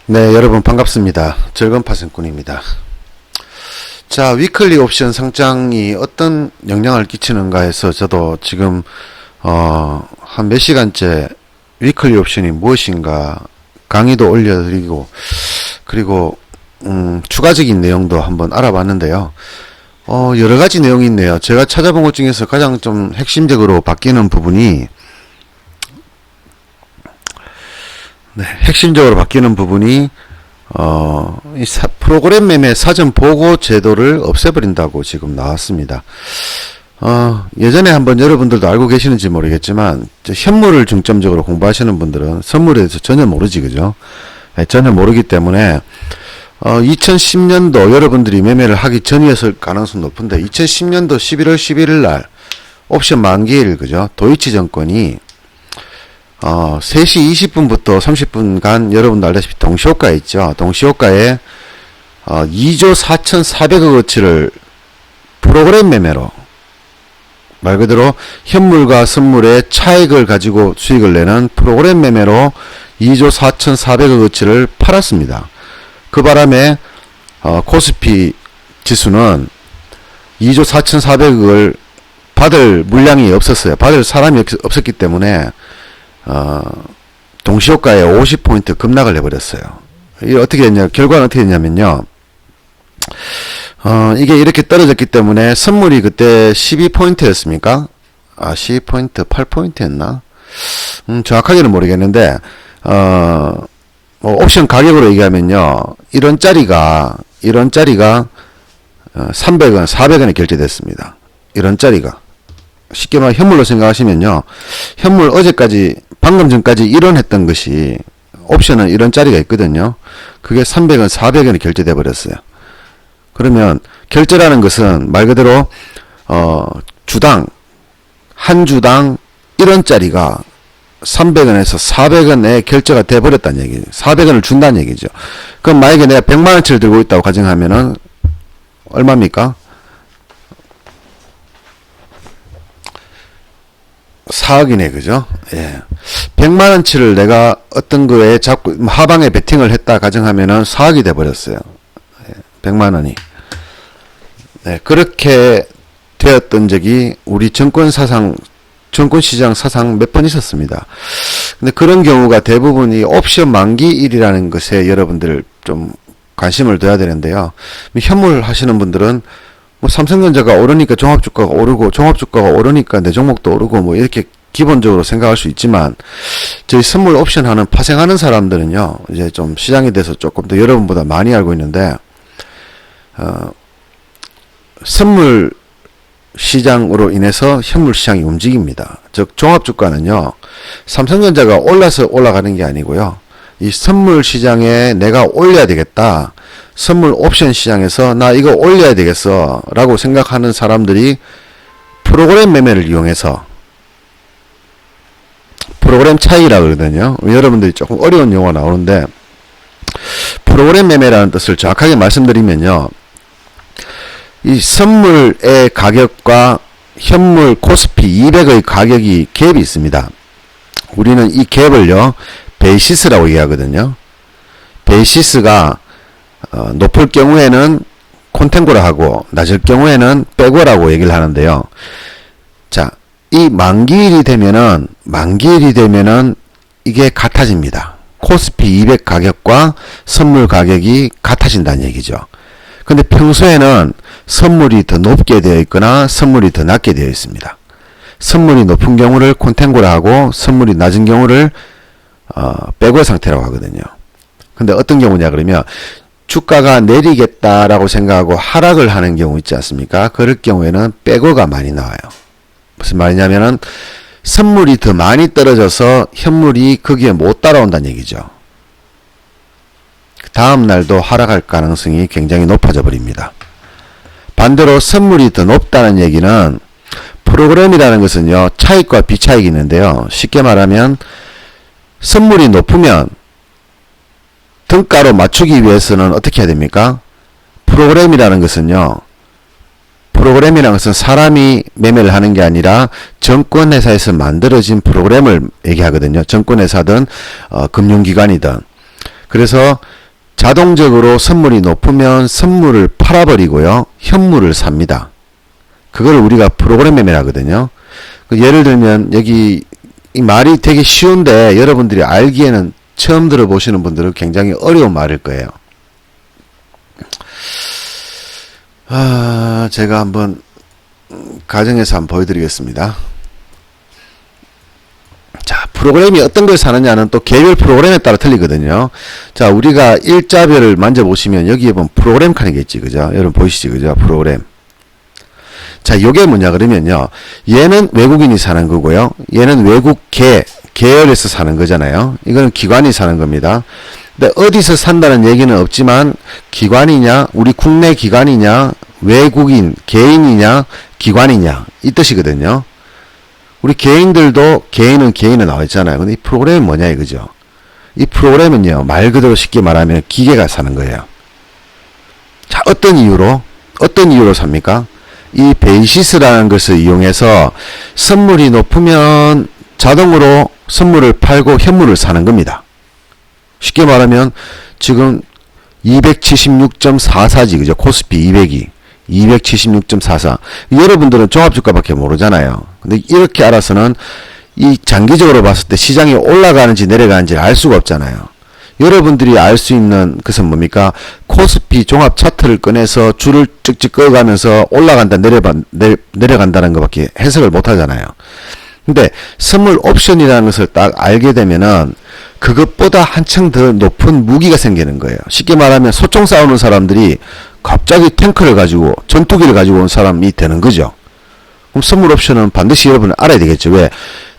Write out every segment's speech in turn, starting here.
네, 여러분 반갑습니다. 즐거운파생꾼입니다. 자, 위클리 옵션 상장이 어떤 영향을 끼치는가 해서 저도 지금 한 몇 시간째 위클리 옵션이 무엇인가 강의도 올려드리고, 그리고 추가적인 내용도 한번 알아봤는데요. 여러 가지 내용이 있네요. 제가 찾아본 것 중에서 가장 좀 핵심적으로 바뀌는 부분이, 이 프로그램 매매 사전 보고 제도를 없애버린다고 지금 나왔습니다. 예전에 한번 여러분들도 알고 계시는지 모르겠지만, 현물을 중점적으로 공부하시는 분들은 선물에 대해서 전혀 모르지, 그죠? 네, 전혀 모르기 때문에, 2010년도 여러분들이 매매를 하기 전이었을 가능성이 높은데, 2010년도 11월 11일 날, 옵션 만기일, 그죠? 도이치증권이 3시 20분부터 30분간 여러분도 알다시피 동시호가 있죠. 동시호가에 2조 4,400억어치를 프로그램 매매로, 말 그대로 현물과 선물의 차익을 가지고 수익을 내는 프로그램 매매로 2조 4,400억어치를 팔았습니다. 그 바람에 코스피 지수는 2조 4,400억을 받을 물량이 없었어요. 받을 사람이 없었기 때문에 동시호가에 50포인트 급락을 해버렸어요. 이게 어떻게 했냐, 결과는 어떻게 했냐면요. 이게 이렇게 떨어졌기 때문에 선물이 그때 12포인트였습니까? 12포인트, 8포인트였나? 정확하게는 모르겠는데, 옵션 가격으로 얘기하면요. 이런 짜리가 300원, 400원에 결제됐습니다. 이런 짜리가. 쉽게 말해 현물로 생각하시면요. 현물 어제까지, 방금 전까지 1원 했던 것이, 옵션은 이런 짜리가 있거든요. 그게 300원, 400원에 결제돼 버렸어요. 그러면 결제라는 것은 말 그대로 한 주당 1원짜리가 300원에서 400원에 결제가 돼 버렸다는 얘기죠. 400원을 준다는 얘기죠. 그럼 만약에 내가 100만원치를 들고 있다고 가정하면은 얼마입니까? 4억이네, 그죠? 예. 100만원치를 내가 어떤 거에 자꾸 하방에 베팅을 했다 가정하면은 4억이 돼버렸어요. 100만원이. 네, 그렇게 되었던 적이 우리 정권시장 사상 몇 번 있었습니다. 근데 그런 경우가 대부분이 옵션 만기일이라는 것에 여러분들 좀 관심을 둬야 되는데요. 현물 하시는 분들은 뭐 삼성전자가 오르니까 종합주가가 오르고, 종합주가가 오르니까 내 종목도 오르고, 뭐 이렇게 기본적으로 생각할 수 있지만, 저희 선물 옵션 하는 파생하는 사람들은요, 이제 좀 시장에 대해서 조금 더 여러분보다 많이 알고 있는데, 선물 시장으로 인해서 현물 시장이 움직입니다. 즉 종합주가는요, 삼성전자가 올라서 올라가는 게 아니고요, 이 선물 시장에 내가 올려야 되겠다, 선물 옵션 시장에서 나 이거 올려야 되겠어 라고 생각하는 사람들이 프로그램 매매를 이용해서, 프로그램 차이라고 그러거든요. 여러분들이 조금 어려운 용어가 나오는데, 프로그램 매매라는 뜻을 정확하게 말씀드리면요, 이 선물의 가격과 현물 코스피 200의 가격이 갭이 있습니다. 우리는 이 갭을요, 베이시스라고 얘기하거든요. 베이시스가 높을 경우에는 콘탱고라 하고, 낮을 경우에는 백오라고 얘기를 하는데요. 자, 이 만기일이 되면은 이게 같아집니다. 코스피 200 가격과 선물 가격이 같아진다는 얘기죠. 근데 평소에는 선물이 더 높게 되어 있거나 선물이 더 낮게 되어 있습니다. 선물이 높은 경우를 콘탱고라 하고, 선물이 낮은 경우를 백오 상태라고 하거든요. 근데 어떤 경우냐 그러면, 주가가 내리겠다라고 생각하고 하락을 하는 경우 있지 않습니까? 그럴 경우에는 백오가 많이 나와요. 무슨 말이냐면은 선물이 더 많이 떨어져서 현물이 거기에 못 따라온다는 얘기죠. 다음 날도 하락할 가능성이 굉장히 높아져 버립니다. 반대로 선물이 더 높다는 얘기는, 프로그램이라는 것은요, 차익과 비차익이 있는데요. 쉽게 말하면 선물이 높으면 등가로 맞추기 위해서는 어떻게 해야 됩니까? 프로그램이라는 것은 사람이 매매를 하는 게 아니라 정권회사에서 만들어진 프로그램을 얘기하거든요. 정권회사든 금융기관이든. 그래서 자동적으로 선물이 높으면 선물을 팔아버리고요. 현물을 삽니다. 그걸 우리가 프로그램 매매를 하거든요. 예를 들면 여기 이 말이 되게 쉬운데 여러분들이 알기에는 처음 들어보시는 분들은 굉장히 어려운 말일 거예요. 제가 한번 가정에서 한번 보여드리겠습니다. 자, 프로그램이 어떤 걸 사느냐는 또 개별 프로그램에 따라 틀리거든요. 자, 우리가 일자별을 만져보시면 여기에 보면 프로그램 칸이 있지, 그죠? 여러분 보이시죠, 그죠? 프로그램. 자, 요게 뭐냐 그러면요. 얘는 외국인이 사는 거고요. 얘는 계열에서 사는 거잖아요. 이거는 기관이 사는 겁니다. 근데 어디서 산다는 얘기는 없지만 기관이냐, 우리 국내 기관이냐, 외국인, 개인이냐, 기관이냐 이 뜻이거든요. 우리 개인들도 개인은 나와 있잖아요. 근데 이 프로그램은 뭐냐 이거죠. 이 프로그램은요, 말 그대로 쉽게 말하면 기계가 사는 거예요. 자, 어떤 이유로 삽니까? 이 베이시스라는 것을 이용해서 선물이 높으면 자동으로 선물을 팔고 현물을 사는 겁니다. 쉽게 말하면 지금 276.44지, 그죠? 코스피 200이 276.44. 여러분들은 종합주가밖에 모르잖아요. 근데 이렇게 알아서는 이 장기적으로 봤을 때 시장이 올라가는지 내려가는지 알 수가 없잖아요. 여러분들이 알 수 있는 것은 뭡니까? 코스피 종합 차트를 꺼내서 줄을 찍찍 꺼가면서 올라간다 내려간다는 것밖에 해석을 못 하잖아요. 근데 선물 옵션이라는 것을 딱 알게 되면은 그것보다 한층 더 높은 무기가 생기는 거예요. 쉽게 말하면 소총 싸우는 사람들이 갑자기 탱크를 가지고 전투기를 가지고 온 사람이 되는 거죠. 그럼 선물 옵션은 반드시 여러분은 알아야 되겠죠. 왜?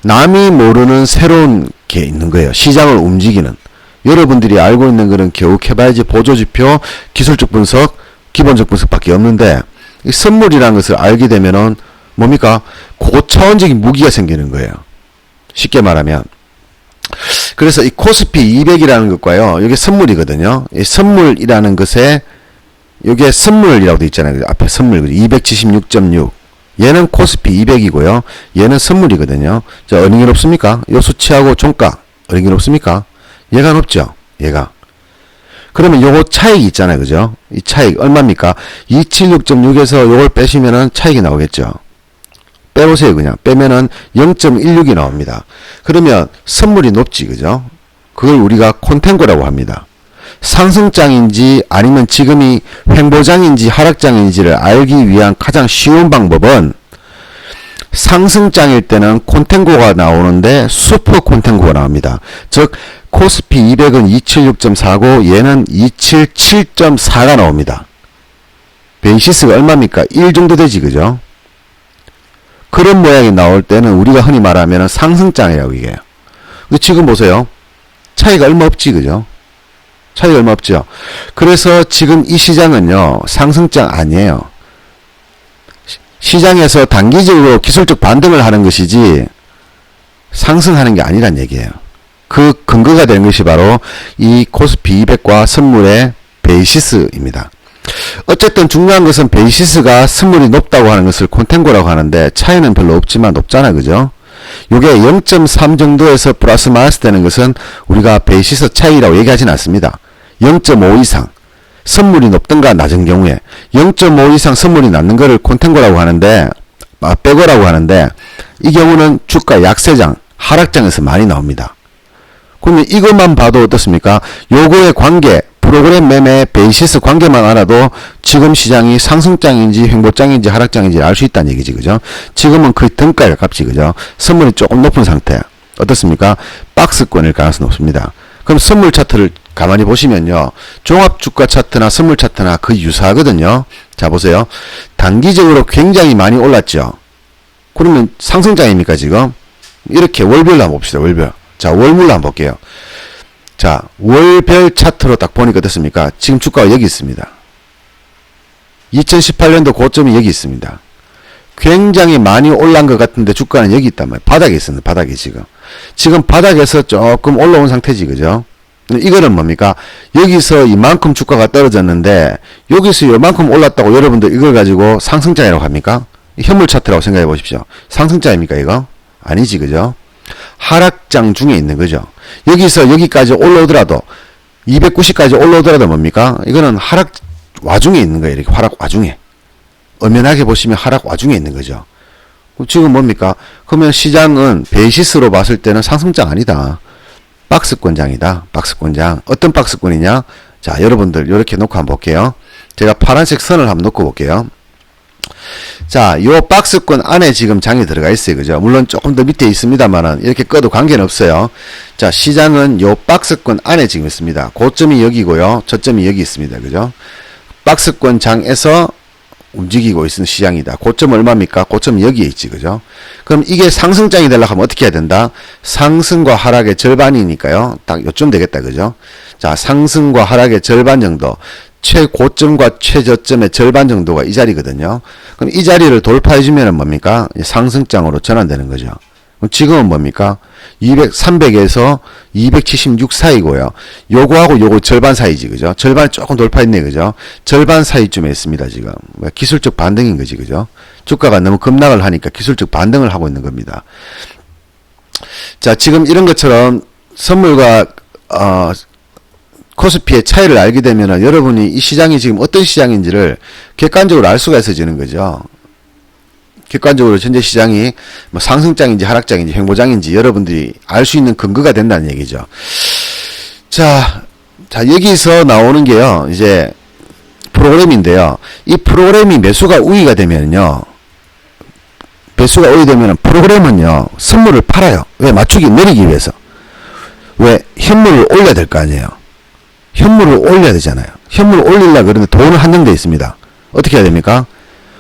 남이 모르는 새로운 게 있는 거예요. 시장을 움직이는. 여러분들이 알고 있는 거는 겨우 캐바이지 보조지표, 기술적 분석, 기본적 분석밖에 없는데 이 선물이라는 것을 알게 되면은 뭡니까? 고차원적인 무기가 생기는 거예요. 쉽게 말하면. 그래서 이 코스피 200이라는 것과요. 이게 선물이거든요. 이 선물이라는 것에 이게 선물이라고 되어 있잖아요. 앞에 선물 276.6. 얘는 코스피 200이고요. 얘는 선물이거든요. 자, 어느 게 높습니까? 요 수치하고 종가 어느 게 높습니까? 얘가 높죠. 얘가. 그러면 요거 차익이 있잖아요. 그죠? 이 차익 얼마입니까? 276.6에서 요걸 빼시면은 차익이 나오겠죠. 빼보세요. 그냥 빼면은 0.16이 나옵니다. 그러면 선물이 높지. 그죠? 그걸 우리가 콘탱고라고 합니다. 상승장인지 아니면 지금이 횡보장인지 하락장인지를 알기 위한 가장 쉬운 방법은 상승장일 때는 콘탱고가 나오는데 슈퍼 콘탱고가 나옵니다. 즉 코스피 200은 276.4고 얘는 277.4가 나옵니다. 베이시스가 얼마입니까? 1 정도 되지, 그죠? 그런 모양이 나올 때는 우리가 흔히 말하면 상승장이라고 얘기해요. 근데 지금 보세요. 차이가 얼마 없지, 그죠? 차이가 얼마 없죠? 그래서 지금 이 시장은요, 상승장 아니에요. 시장에서 단기적으로 기술적 반등을 하는 것이지 상승하는 게 아니란 얘기예요. 그 근거가 되는 것이 바로 이 코스피 200과 선물의 베이시스입니다. 어쨌든 중요한 것은 베이시스가 선물이 높다고 하는 것을 콘탱고라고 하는데 차이는 별로 없지만 높잖아, 그죠? 요게 0.3 정도에서 플러스 마이너스 되는 것은 우리가 베이시스 차이라고 얘기하진 않습니다. 0.5 이상 선물이 높든가 낮은 경우에 0.5 이상 선물이 낮는 거를 콘탱고라고 하는데 백어라고 하는데 이 경우는 주가 약세장, 하락장에서 많이 나옵니다. 그러면 이것만 봐도 어떻습니까? 요거의 관계, 프로그램 매매 베이시스 관계만 알아도 지금 시장이 상승장인지 횡보장인지 하락장인지 알 수 있다는 얘기지, 그죠? 지금은 거의 등가에 가깝지, 그죠? 선물이 조금 높은 상태. 어떻습니까? 박스권일 가능성이 높습니다. 그럼 선물 차트를 가만히 보시면요. 종합주가 차트나 선물 차트나 거의 유사하거든요. 자, 보세요. 단기적으로 굉장히 많이 올랐죠. 그러면 상승장입니까, 지금? 이렇게 월별로 한번 봅시다, 월별. 자, 월물로 한번 볼게요. 자, 월별 차트로 딱 보니까 어떻습니까? 지금 주가가 여기 있습니다. 2018년도 고점이 여기 있습니다. 굉장히 많이 올란 것 같은데 주가는 여기 있단 말이에요. 바닥에 있습니다. 바닥에 지금. 지금 바닥에서 조금 올라온 상태지, 그죠? 이거는 뭡니까? 여기서 이만큼 주가가 떨어졌는데 여기서 이만큼 올랐다고 여러분들 이걸 가지고 상승장이라고 합니까? 현물 차트라고 생각해 보십시오. 상승장입니까, 이거? 아니지, 그죠? 하락장 중에 있는 거죠. 여기서 여기까지 올라오더라도 290까지 올라오더라도 뭡니까? 이거는 하락 와중에 있는 거예요. 이렇게 하락 와중에. 엄연하게 보시면 하락 와중에 있는 거죠. 지금 뭡니까? 그러면 시장은 베이시스로 봤을 때는 상승장 아니다. 박스권장이다. 박스권장. 어떤 박스권이냐? 자, 여러분들 이렇게 놓고 한번 볼게요. 제가 파란색 선을 한번 놓고 볼게요. 자, 요 박스권 안에 지금 장이 들어가 있어요. 그죠? 물론 조금 더 밑에 있습니다만은 이렇게 꺼도 관계는 없어요. 자, 시장은 요 박스권 안에 지금 있습니다. 고점이 여기고요. 저점이 여기 있습니다. 그죠? 박스권 장에서 움직이고 있는 시장이다. 고점 얼마입니까? 고점 여기에 있지. 그죠? 그럼 이게 상승장이 되려고 하면 어떻게 해야 된다? 상승과 하락의 절반이니까요. 딱 요쯤 되겠다. 그죠? 자, 상승과 하락의 절반 정도. 최고점과 최저점의 절반 정도가 이 자리거든요. 그럼 이 자리를 돌파해주면 뭡니까? 상승장으로 전환되는 거죠. 그럼 지금은 뭡니까? 300에서 276 사이고요. 요거하고 요거 절반 사이지, 그죠? 절반 조금 돌파했네, 그죠? 절반 사이쯤에 있습니다, 지금. 기술적 반등인 거지, 그죠? 주가가 너무 급락을 하니까 기술적 반등을 하고 있는 겁니다. 자, 지금 이런 것처럼 선물과, 코스피의 차이를 알게 되면은 여러분이 이 시장이 지금 어떤 시장인지를 객관적으로 알 수가 있어지는 거죠. 객관적으로 현재 시장이 뭐 상승장인지 하락장인지 횡보장인지 여러분들이 알 수 있는 근거가 된다는 얘기죠. 자, 여기서 나오는 게요, 이제 프로그램인데요. 이 프로그램이 매수가 우위가 되면요, 매수가 우위 되면 프로그램은요, 선물을 팔아요. 왜? 맞추기 내리기 위해서. 왜? 현물을 올려야 될 거 아니에요. 현물을 올려야 되잖아요. 현물을 올리려고 그러는데 돈은 한정되어 있습니다. 어떻게 해야 됩니까?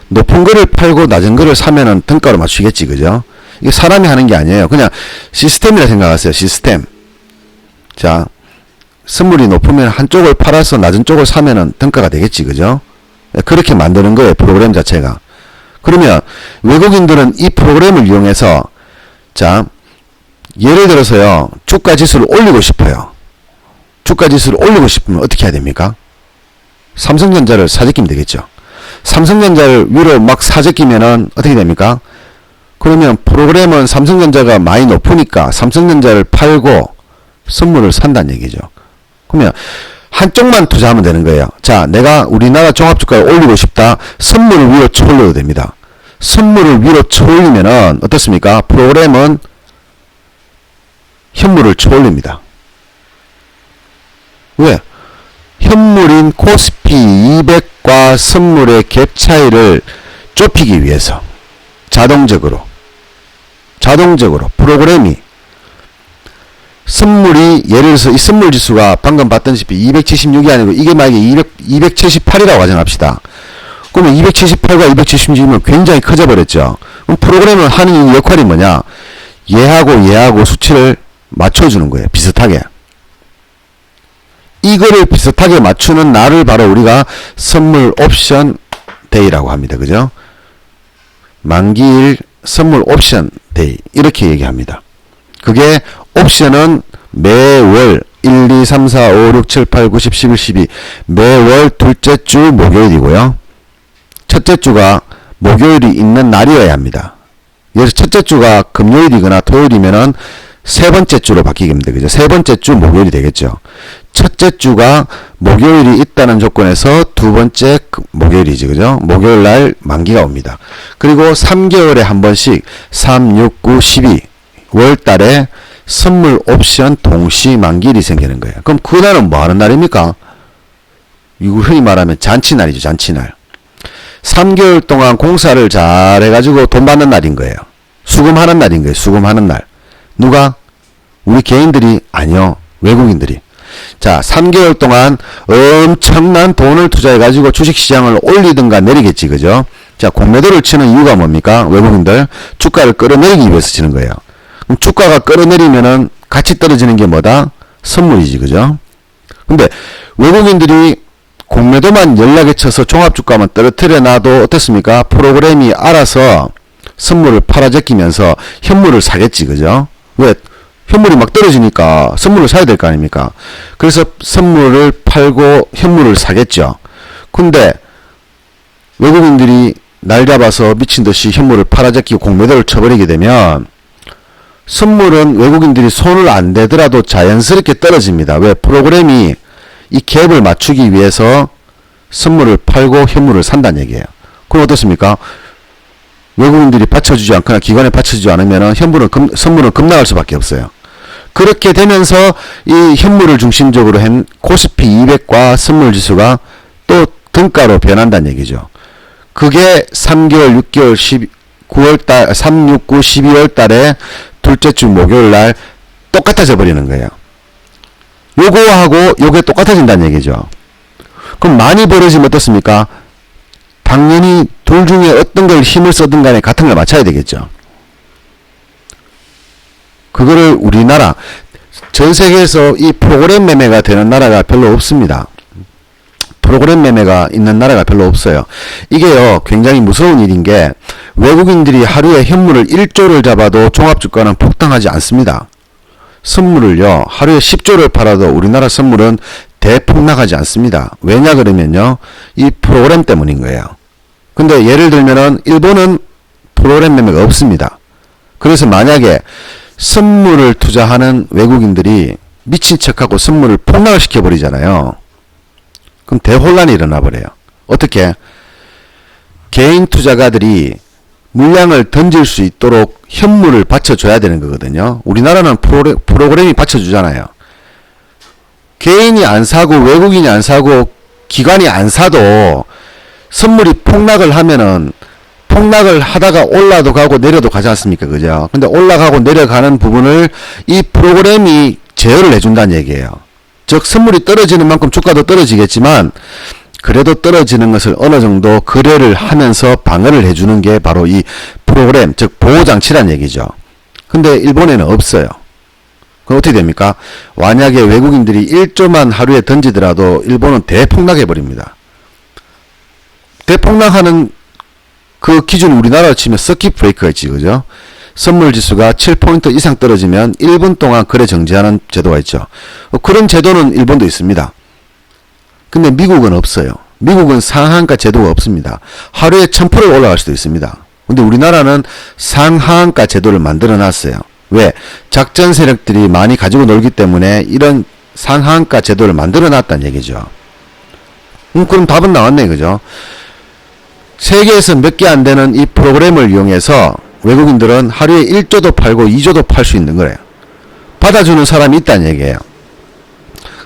높은 거를 팔고 낮은 거를 사면은 등가로 맞추겠지, 그죠? 이게 사람이 하는 게 아니에요. 그냥 시스템이라 생각하세요, 시스템. 자, 선물이 높으면 한쪽을 팔아서 낮은 쪽을 사면은 등가가 되겠지, 그죠? 그렇게 만드는 거예요, 프로그램 자체가. 그러면 외국인들은 이 프로그램을 이용해서, 자, 예를 들어서요, 주가 지수를 올리고 싶어요. 주가 지수를 올리고 싶으면 어떻게 해야 됩니까? 삼성전자를 사재끼면 되겠죠. 삼성전자를 위로 막 사재끼면은 어떻게 됩니까? 그러면 프로그램은 삼성전자가 많이 높으니까 삼성전자를 팔고 선물을 산다는 얘기죠. 그러면 한쪽만 투자하면 되는 거예요. 자, 내가 우리나라 종합주가를 올리고 싶다. 선물을 위로 쳐올려도 됩니다. 선물을 위로 쳐올리면은 어떻습니까? 프로그램은 현물을 쳐올립니다. 왜? 현물인 코스피 200과 선물의 갭 차이를 좁히기 위해서 자동적으로 프로그램이 선물이, 예를 들어서 이 선물 지수가 방금 봤던시피 276이 아니고 이게 만약에 278이라고 가정합시다. 그러면 278과 276이면 굉장히 커져 버렸죠. 그럼 프로그램을 하는 역할이 뭐냐? 얘하고 수치를 맞춰주는 거예요. 비슷하게. 이거를 비슷하게 맞추는 날을 바로 우리가 선물 옵션 데이라고 합니다. 그죠? 만기일 선물 옵션 데이, 이렇게 얘기합니다. 그게 옵션은 매월 1, 2, 3, 4, 5, 6, 7, 8, 9, 10, 11, 12 매월 둘째 주 목요일이고요. 첫째 주가 목요일이 있는 날이어야 합니다. 예를 들어 첫째 주가 금요일이거나 토요일이면은 세 번째 주로 바뀌게 됩니다. 그죠? 세 번째 주 목요일이 되겠죠. 첫째 주가 목요일이 있다는 조건에서 두 번째 목요일이지, 그죠? 목요일 날 만기가 옵니다. 그리고 3개월에 한 번씩 3, 6, 9, 12 월 달에 선물 옵션 동시 만기일이 생기는 거예요. 그럼 그날은 뭐 하는 날입니까? 이거 흔히 말하면 잔치날이죠, 잔치날. 3개월 동안 공사를 잘 해가지고 돈 받는 날인 거예요. 수금하는 날인 거예요, 수금하는 날. 누가? 우리 개인들이? 아니요, 외국인들이. 자, 3개월 동안 엄청난 돈을 투자해가지고 주식시장을 올리든가 내리겠지, 그죠? 자, 공매도를 치는 이유가 뭡니까? 외국인들 주가를 끌어내리기 위해서 치는 거예요. 그럼 주가가 끌어내리면은 같이 떨어지는 게 뭐다? 선물이지, 그죠? 근데 외국인들이 공매도만 연락에 쳐서 종합주가만 떨어뜨려 놔도 어떻습니까? 프로그램이 알아서 선물을 팔아제끼면서 현물을 사겠지, 그죠? 왜? 현물이 막 떨어지니까 선물을 사야 될 거 아닙니까? 그래서 선물을 팔고 현물을 사겠죠. 근데 외국인들이 날 잡아서 미친 듯이 현물을 팔아제끼고 공매도를 쳐버리게 되면 선물은 외국인들이 손을 안 대더라도 자연스럽게 떨어집니다. 왜? 프로그램이 이 갭을 맞추기 위해서 선물을 팔고 현물을 산다는 얘기예요. 그럼 어떻습니까? 외국인들이 받쳐주지 않거나 기관에 받쳐주지 않으면 선물은 급락할 수밖에 없어요. 그렇게 되면서 이 현물을 중심적으로 한 코스피 200과 선물지수가 또 등가로 변한다는 얘기죠. 그게 3개월, 6개월, 9월달, 3, 6, 9, 12월 달에 둘째 주 목요일 날 똑같아져 버리는 거예요. 요거하고 요게 똑같아진다는 얘기죠. 그럼 많이 벌어지면 어떻습니까? 당연히 둘 중에 어떤 걸 힘을 쓰든 간에 같은 걸 맞춰야 되겠죠. 그거를 우리나라, 전 세계에서 이 프로그램 매매가 되는 나라가 별로 없습니다. 프로그램 매매가 있는 나라가 별로 없어요. 이게요, 굉장히 무서운 일인 게 외국인들이 하루에 현물을 1조를 잡아도 종합주가는 폭등하지 않습니다. 선물을요, 하루에 10조를 팔아도 우리나라 선물은 대폭락하지 않습니다. 왜냐 그러면요, 이 프로그램 때문인 거예요. 근데 예를 들면은 일본은 프로그램 매매가 없습니다. 그래서 만약에 선물을 투자하는 외국인들이 미친 척하고 선물을 폭락을 시켜버리잖아요. 그럼 대혼란이 일어나 버려요. 어떻게? 개인 투자가들이 물량을 던질 수 있도록 현물을 받쳐줘야 되는 거거든요. 우리나라는 프로그램이 받쳐주잖아요. 개인이 안 사고 외국인이 안 사고 기관이 안 사도 선물이 폭락을 하면은 폭락을 하다가 올라도 가고 내려도 가지 않습니까? 그죠? 근데 올라가고 내려가는 부분을 이 프로그램이 제어를 해준다는 얘기예요. 즉 선물이 떨어지는 만큼 주가도 떨어지겠지만 그래도 떨어지는 것을 어느 정도 거래를 하면서 방어를 해주는 게 바로 이 프로그램, 즉 보호장치란 얘기죠. 근데 일본에는 없어요. 그럼 어떻게 됩니까? 만약에 외국인들이 1조만 하루에 던지더라도 일본은 대폭락해버립니다. 대폭락하는 그 기준 우리나라로 치면 서킷 브레이크가 있지, 그죠? 선물 지수가 7포인트 이상 떨어지면 1분 동안 거래 정지하는 제도가 있죠. 그런 제도는 일본도 있습니다. 근데 미국은 없어요. 미국은 상한가 제도가 없습니다. 하루에 1000% 올라갈 수도 있습니다. 근데 우리나라는 상한가 제도를 만들어 놨어요. 왜? 작전 세력들이 많이 가지고 놀기 때문에 이런 상한가 제도를 만들어 놨다는 얘기죠. 그럼 답은 나왔네, 그죠? 세계에서 몇 개 안 되는 이 프로그램을 이용해서 외국인들은 하루에 1조도 팔고 2조도 팔 수 있는 거예요. 받아주는 사람이 있다는 얘기예요.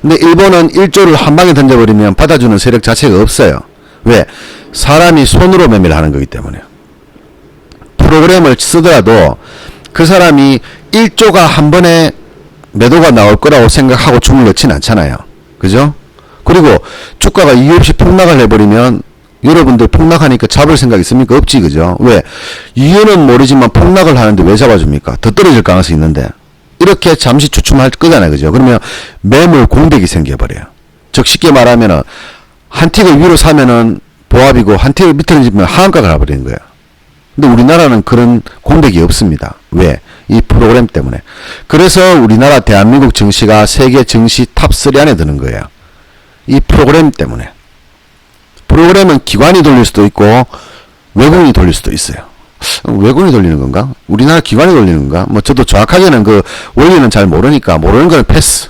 근데 일본은 1조를 한 방에 던져버리면 받아주는 세력 자체가 없어요. 왜? 사람이 손으로 매매를 하는 거기 때문에요. 프로그램을 쓰더라도 그 사람이 1조가 한 번에 매도가 나올 거라고 생각하고 주문을 넣지는 않잖아요. 그죠? 그리고 주가가 이유 없이 폭락을 해버리면 여러분들 폭락하니까 잡을 생각 있습니까? 없지, 그죠? 왜? 이유는 모르지만 폭락을 하는데 왜 잡아줍니까? 더 떨어질 가능성이 있는데. 이렇게 잠시 주춤할 거잖아요, 그죠? 그러면 매물 공백이 생겨버려요. 즉, 쉽게 말하면은, 한 틱을 위로 사면은 보합이고, 한 틱을 밑으로 집으면 하한가가 가버리는 거예요. 근데 우리나라는 그런 공백이 없습니다. 왜? 이 프로그램 때문에. 그래서 우리나라 대한민국 증시가 세계 증시 탑3 안에 드는 거예요. 이 프로그램 때문에. 프로그램은 기관이 돌릴 수도 있고 외국인이 돌릴 수도 있어요. 외국인이 돌리는 건가? 우리나라 기관이 돌리는 건가? 뭐 저도 정확하게는 그 원리는 잘 모르니까 모르는 건 패스.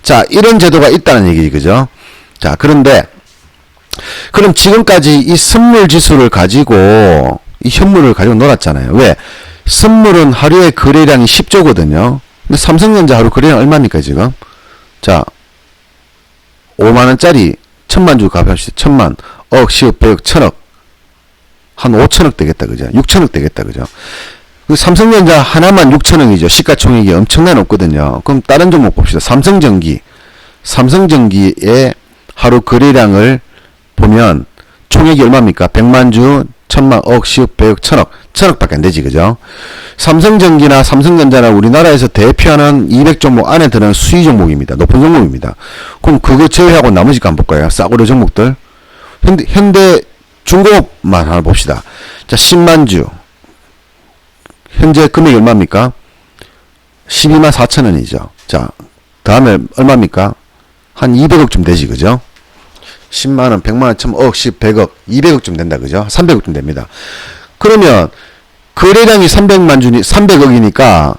자, 이런 제도가 있다는 얘기지, 그죠? 자, 그런데 그럼 지금까지 이 선물 지수를 가지고 이 현물을 가지고 놀았잖아요. 왜? 선물은 하루에 거래량이 10조거든요. 근데 삼성전자 하루 거래량 얼마입니까, 지금? 자, 5만원짜리 1000만 주고 값합시다. 1000만, 억, 10억, 100억, 1000억. 한 5천억 되겠다, 그죠? 6천억 되겠다, 그죠? 그 삼성전자 하나만 6천억이죠. 시가총액이 엄청나게 높거든요. 그럼 다른 종목 봅시다. 삼성전기. 삼성전기의 하루 거래량을 보면 총액이 얼마입니까? 100만 주, 1000만, 억, 10억, 100억, 1000억. 1000억밖에 안 되지, 그죠? 삼성전기나 삼성전자나 우리나라에서 대표하는 200종목 안에 드는 수위 종목입니다. 높은 종목입니다. 그럼 그거 제외하고 나머지 거 한번 볼까요? 싸구려 종목들. 현대 중공업만 하나 봅시다. 자, 10만 주. 현재 금액이 얼마입니까? 12만 4천원이죠. 자, 다음에 얼마입니까? 한 200억쯤 되지, 그죠? 10만원, 100만원, 1000억, 10, 100억, 200억쯤 된다, 그죠? 300억쯤 됩니다. 그러면 거래량이 300만 주니 300억이니까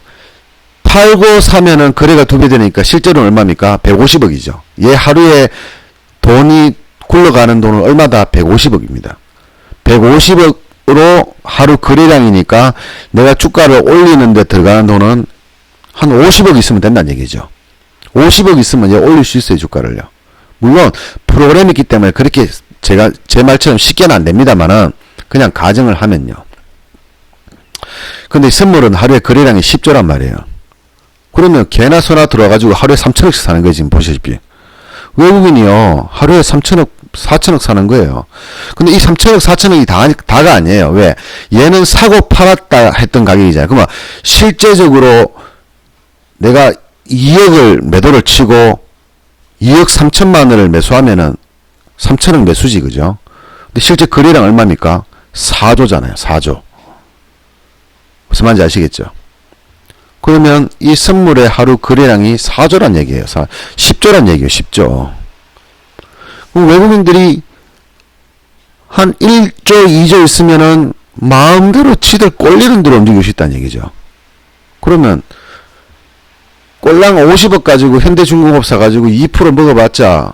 팔고 사면은 거래가 2배 되니까 실제로는 얼마입니까? 150억이죠. 얘 하루에 돈이 굴러가는 돈은 얼마다? 150억입니다. 150억으로 하루 거래량이니까 내가 주가를 올리는데 들어가는 돈은 한 50억 있으면 된다는 얘기죠. 50억 있으면 얘 올릴 수 있어요, 주가를요. 물론 프로그램이 있기 때문에 그렇게 제 말처럼 쉽게는 안 됩니다만은 그냥 가정을 하면요. 근데 선물은 하루에 거래량이 10조란 말이에요. 그러면 개나 소나 들어와가지고 하루에 3천억씩 사는 거예요, 지금 보시다시피. 외국인이요, 하루에 3천억, 4천억 사는 거예요. 근데 이 3천억, 4천억이 다가 아니에요. 왜? 얘는 사고 팔았다 했던 가격이잖아요. 그러면 실제적으로 내가 2억을 매도를 치고 2억 3천만 원을 매수하면은 3천억 매수지, 그죠? 근데 실제 거래량 얼마입니까? 4조잖아요, 4조. 무슨 말인지 아시겠죠? 그러면 이 선물의 하루 거래량이 4조란 얘기예요. 10조란 얘기예요. 10조. 외국인들이 한 1조, 2조 있으면은 마음대로 지들 꼴리는 대로 움직일 수 있다는 얘기죠. 그러면 꼴랑 50억 가지고 현대중공업 사가지고 2% 먹어봤자,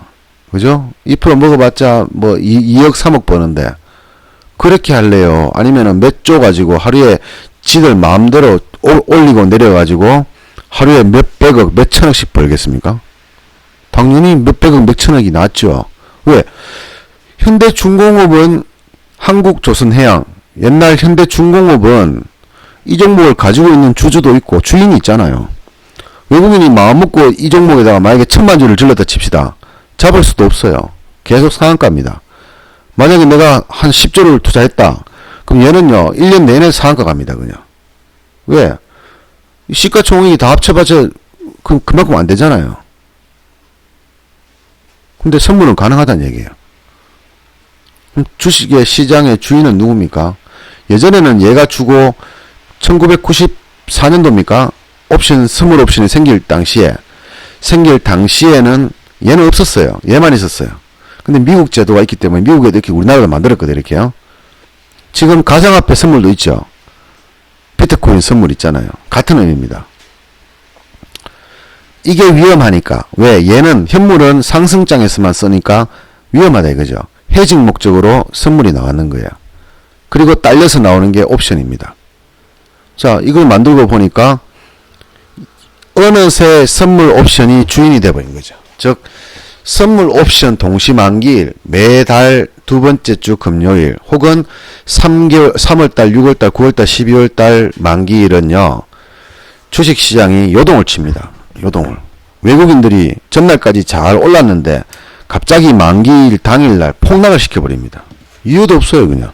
그죠? 2% 먹어봤자 뭐 2억 3억 버는데 그렇게 할래요? 아니면은 몇 조 가지고 하루에 지들 마음대로 올리고 내려가지고 하루에 몇백억, 몇천억씩 벌겠습니까? 당연히 몇백억, 몇천억이 낫죠. 왜? 현대중공업은 한국조선해양, 옛날 현대중공업은 이 종목을 가지고 있는 주주도 있고 주인이 있잖아요. 외국인이 마음먹고 이 종목에다가 만약에 1,000만 주를 질렀다 칩시다. 잡을 수도 없어요. 계속 상한가입니다. 만약에 내가 한 10조를 투자했다. 그럼 얘는요, 1년 내내 상한가 갑니다, 그냥. 왜? 시가총액이 다 합쳐봐서 그만큼 안 되잖아요. 근데 선물은 가능하다는 얘기예요. 그럼 주식의 시장의 주인은 누굽니까? 예전에는 얘가 주고 1994년도입니까? 선물 옵션이 생길 당시에는 얘는 없었어요. 얘만 있었어요. 근데 미국 제도가 있기 때문에 미국에도 이렇게 우리나라도 만들었거든요, 이렇게요. 지금 가상화폐 선물도 있죠. 비트코인 선물 있잖아요. 같은 의미입니다. 이게 위험하니까. 왜? 얘는 현물은 상승장에서만 쓰니까 위험하다 이거죠. 해직 목적으로 선물이 나왔는 거예요. 그리고 딸려서 나오는 게 옵션입니다. 자, 이걸 만들고 보니까 어느새 선물 옵션이 주인이 되어버린 거죠. 즉 선물 옵션 동시 만기일 매달 두 번째 주 금요일 혹은 3월달, 6월달, 9월달, 12월달 만기일은요. 주식시장이 요동을 칩니다. 요동을. 외국인들이 전날까지 잘 올랐는데 갑자기 만기일 당일날 폭락을 시켜버립니다. 이유도 없어요. 그냥.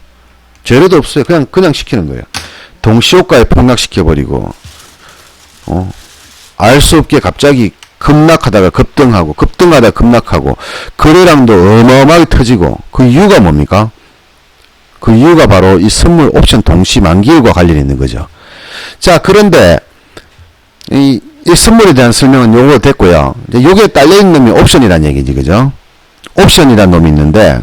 재료도 없어요. 그냥 시키는 거예요. 동시효과에 폭락시켜버리고 알 수 없게 갑자기 급락하다가 급등하고 급등하다가 급락하고 거래량도 어마어마하게 터지고 그 이유가 뭡니까? 그 이유가 바로 이 선물 옵션 동시 만기일과 관련이 있는 거죠. 자, 그런데 이 선물에 대한 설명은 요거 됐고요. 이제 요게 딸려있는 놈이 옵션이란 얘기지, 그죠? 옵션이란 놈이 있는데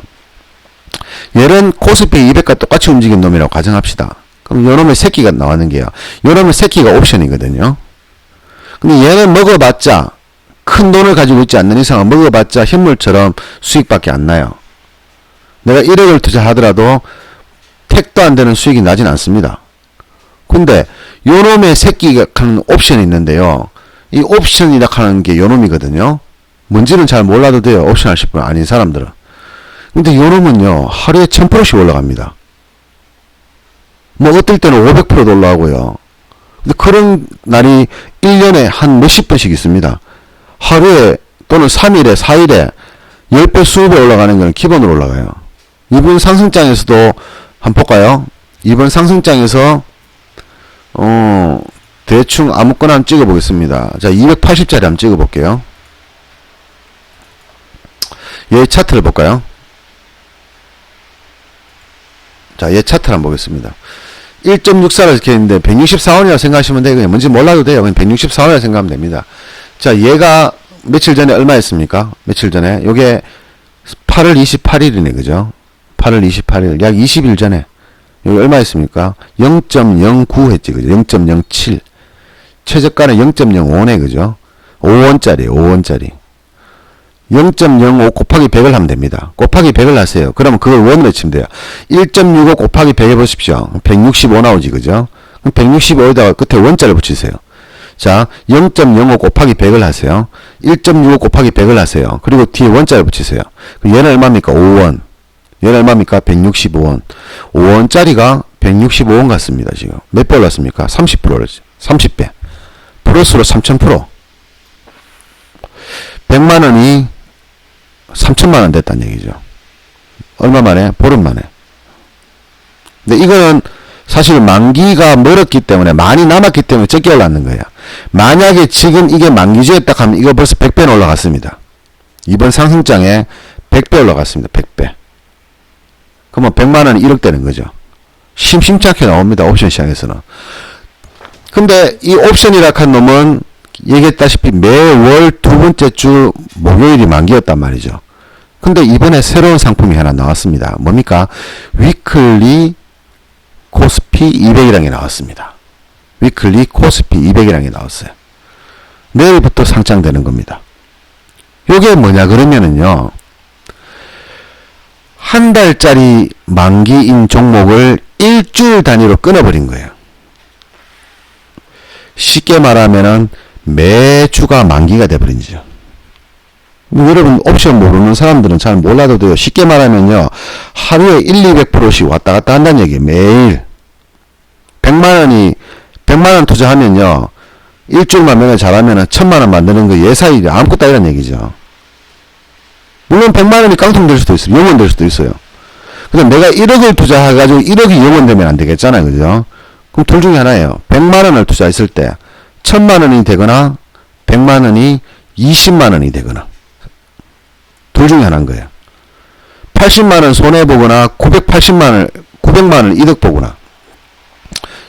얘는 코스피 200과 똑같이 움직이는 놈이라고 가정합시다. 그럼 요 놈의 새끼가 나오는 게요. 요 놈의 새끼가 옵션이거든요. 근데 얘는 먹어봤자 큰 돈을 가지고 있지 않는 이상은 먹어봤자 현물처럼 수익밖에 안 나요. 내가 1억을 투자하더라도 택도 안 되는 수익이 나진 않습니다. 근데 요놈의 새끼가 하는 옵션이 있는데요. 이 옵션이라 하는 게 요놈이거든요. 뭔지는 잘 몰라도 돼요. 옵션 하실 분 아닌 사람들은. 근데 요놈은요. 하루에 1000%씩 올라갑니다. 뭐 어떨 때는 500%도 올라가고요. 근데 그런 날이 1년에 한 몇십 번씩 있습니다. 하루에 또는 3일에 4일에 10배 20배 올라가는 건 기본으로 올라가요. 이번 상승장에서도 한번 볼까요? 이번 상승장에서 대충 아무거나 한번 찍어 보겠습니다. 자, 280짜리 한번 찍어 볼게요. 얘 차트를 볼까요? 자, 얘 차트를 한번 보겠습니다. 1.64를 이렇게 했는데 164원이라고 생각하시면 돼요. 그냥 뭔지 몰라도 돼요. 그냥 164원이라고 생각하면 됩니다. 자, 얘가 며칠 전에 얼마였습니까? 며칠 전에 요게 8월 28일이네, 그죠? 8월 28일 약 20일 전에 여기 얼마였습니까? 0.09 했지, 그죠? 0.07. 최저가는 0.05네, 그죠? 5원짜리, 5원짜리. 0.05 곱하기 100을 하면 됩니다. 곱하기 100을 하세요. 그러면 그걸 원으로 치면 돼요. 1.65 곱하기 100 해보십시오. 165 나오지, 그죠? 그럼 165에다가 끝에 원자를 붙이세요. 자, 0.05 곱하기 100을 하세요. 1.65 곱하기 100을 하세요. 그리고 뒤에 원자를 붙이세요. 얘는 얼마입니까? 5원. 얘는 얼마입니까? 165원. 5원짜리가 165원 같습니다, 지금. 몇 배 올랐습니까? 30%를, 30배. 플러스로 3000%. 100만원이 3000만원 됐다는 얘기죠. 얼마 만에? 보름 만에. 근데 이거는 사실 만기가 멀었기 때문에, 많이 남았기 때문에 적게 올랐는 거예요. 만약에 지금 이게 만기주에 딱 하면 이거 벌써 100배는 올라갔습니다. 이번 상승장에 100배 올라갔습니다. 100배. 그러면 100만원이 1억 되는 거죠. 심심치 않게 나옵니다. 옵션 시장에서는. 근데 이 옵션이라 한 놈은 얘기했다시피 매월 두 번째 주 목요일이 만기였단 말이죠. 근데 이번에 새로운 상품이 하나 나왔습니다. 뭡니까? 위클리 코스피 200이라는 게 나왔습니다. 위클리 코스피 200이라는 게 나왔어요. 내일부터 상장되는 겁니다. 요게 뭐냐 그러면은요, 한 달짜리 만기인 종목을 일주일 단위로 끊어버린 거예요. 쉽게 말하면은 매주가 만기가 돼버린지요. 여러분 옵션 모르는 사람들은 잘 몰라도 돼요. 쉽게 말하면요, 하루에 1,200%씩 왔다 갔다 한다는 얘기예요. 매일 100만원 투자하면요, 일주일만 매매 잘하면은 1000만원 만드는 거 예사일이 아무것도 아니란 얘기죠. 물론 100만원이 깡통 될 수도 있어요. 영원 될 수도 있어요. 근데 내가 1억을 투자해가지고 1억이 영원 되면 안 되겠잖아요. 그죠? 그럼 둘 중에 하나예요. 100만원을 투자했을 때 1000만원이 되거나 100만원이 20만원이 되거나, 둘 중에 하나인 거예요. 80만원 손해보거나 900만원 이득 보거나.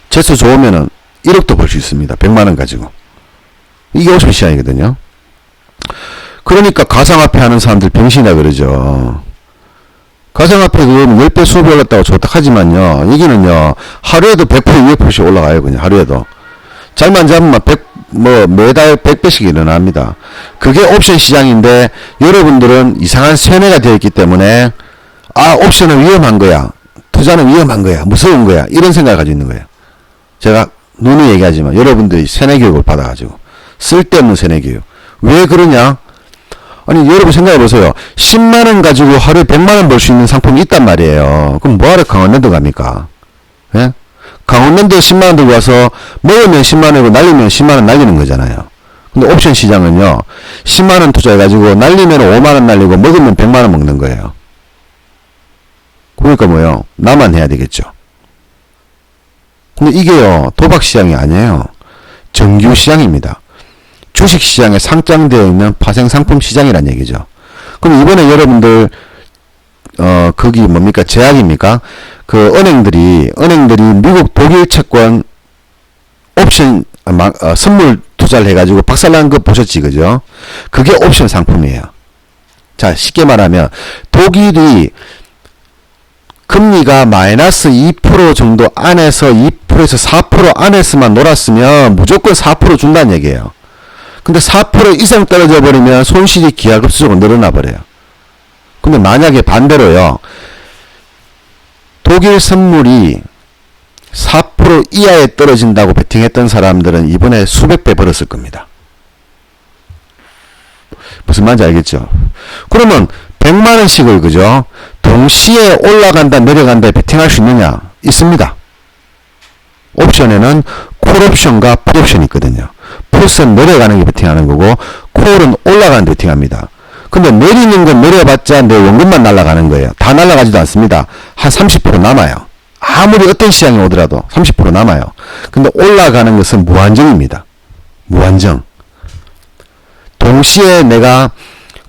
재수 좋으면은 1억도 벌 수 있습니다. 100만원 가지고. 이게 옵션 시장이거든요. 그러니까 가상화폐 하는 사람들 병신이라 그러죠. 가상화폐 그거는 10배 20배 올랐다고 좋다 하지만요, 여기는요, 하루에도 100% 200%씩 올라가요. 그냥 하루에도. 잘만 잡으면 매달 100배씩 일어납니다. 그게 옵션 시장인데, 여러분들은 이상한 세뇌가 되어 있기 때문에, 아, 옵션은 위험한 거야. 투자는 위험한 거야. 무서운 거야. 이런 생각을 가지고 있는 거예요. 제가 누누이 얘기하지만, 여러분들이 세뇌 교육을 받아가지고. 쓸데없는 세뇌 교육. 왜 그러냐? 아니, 여러분 생각해보세요. 10만원 가지고 하루에 100만원 벌 수 있는 상품이 있단 말이에요. 그럼 뭐하러 강원랜드 갑니까? 예? 강원랜드 10만원 들고 와서 먹으면 10만원이고 날리면 10만원 날리는 거잖아요. 근데 옵션 시장은요, 10만원 투자해가지고 날리면 5만원 날리고 먹으면 100만원 먹는 거예요. 그러니까 뭐요? 나만 해야 되겠죠. 근데 이게요, 도박 시장이 아니에요. 정규 시장입니다. 주식시장에 상장되어 있는 파생상품 시장이란 얘기죠. 그럼 이번에 여러분들 거기 뭡니까? 제약입니까? 그 은행들이 미국 독일 채권 옵션 선물 투자를 해가지고 박살난 거 보셨지, 그죠? 그게 옵션 상품이에요. 자, 쉽게 말하면 독일이 금리가 마이너스 2% 정도 안에서 2%에서 4% 안에서만 놀았으면 무조건 4% 준다는 얘기예요. 근데 4% 이상 떨어져 버리면 손실이 기하급수적으로 늘어나 버려요. 근데 만약에 반대로요, 독일 선물이 4% 이하에 떨어진다고 베팅했던 사람들은 이번에 수백 배 벌었을 겁니다. 무슨 말인지 알겠죠? 그러면 100만원씩을, 그죠? 동시에 올라간다 내려간다 베팅할 수 있느냐? 있습니다. 옵션에는 콜옵션과 풋옵션이 있거든요. 풋은 내려가는 게 베팅하는 거고, 콜은 올라가는 데 베팅합니다. 근데 내리는 건 내려봤자 내 원금만 날아가는 거예요. 다 날아가지도 않습니다. 한 30% 남아요. 아무리 어떤 시장이 오더라도 30% 남아요. 근데 올라가는 것은 무한정입니다. 무한정. 동시에 내가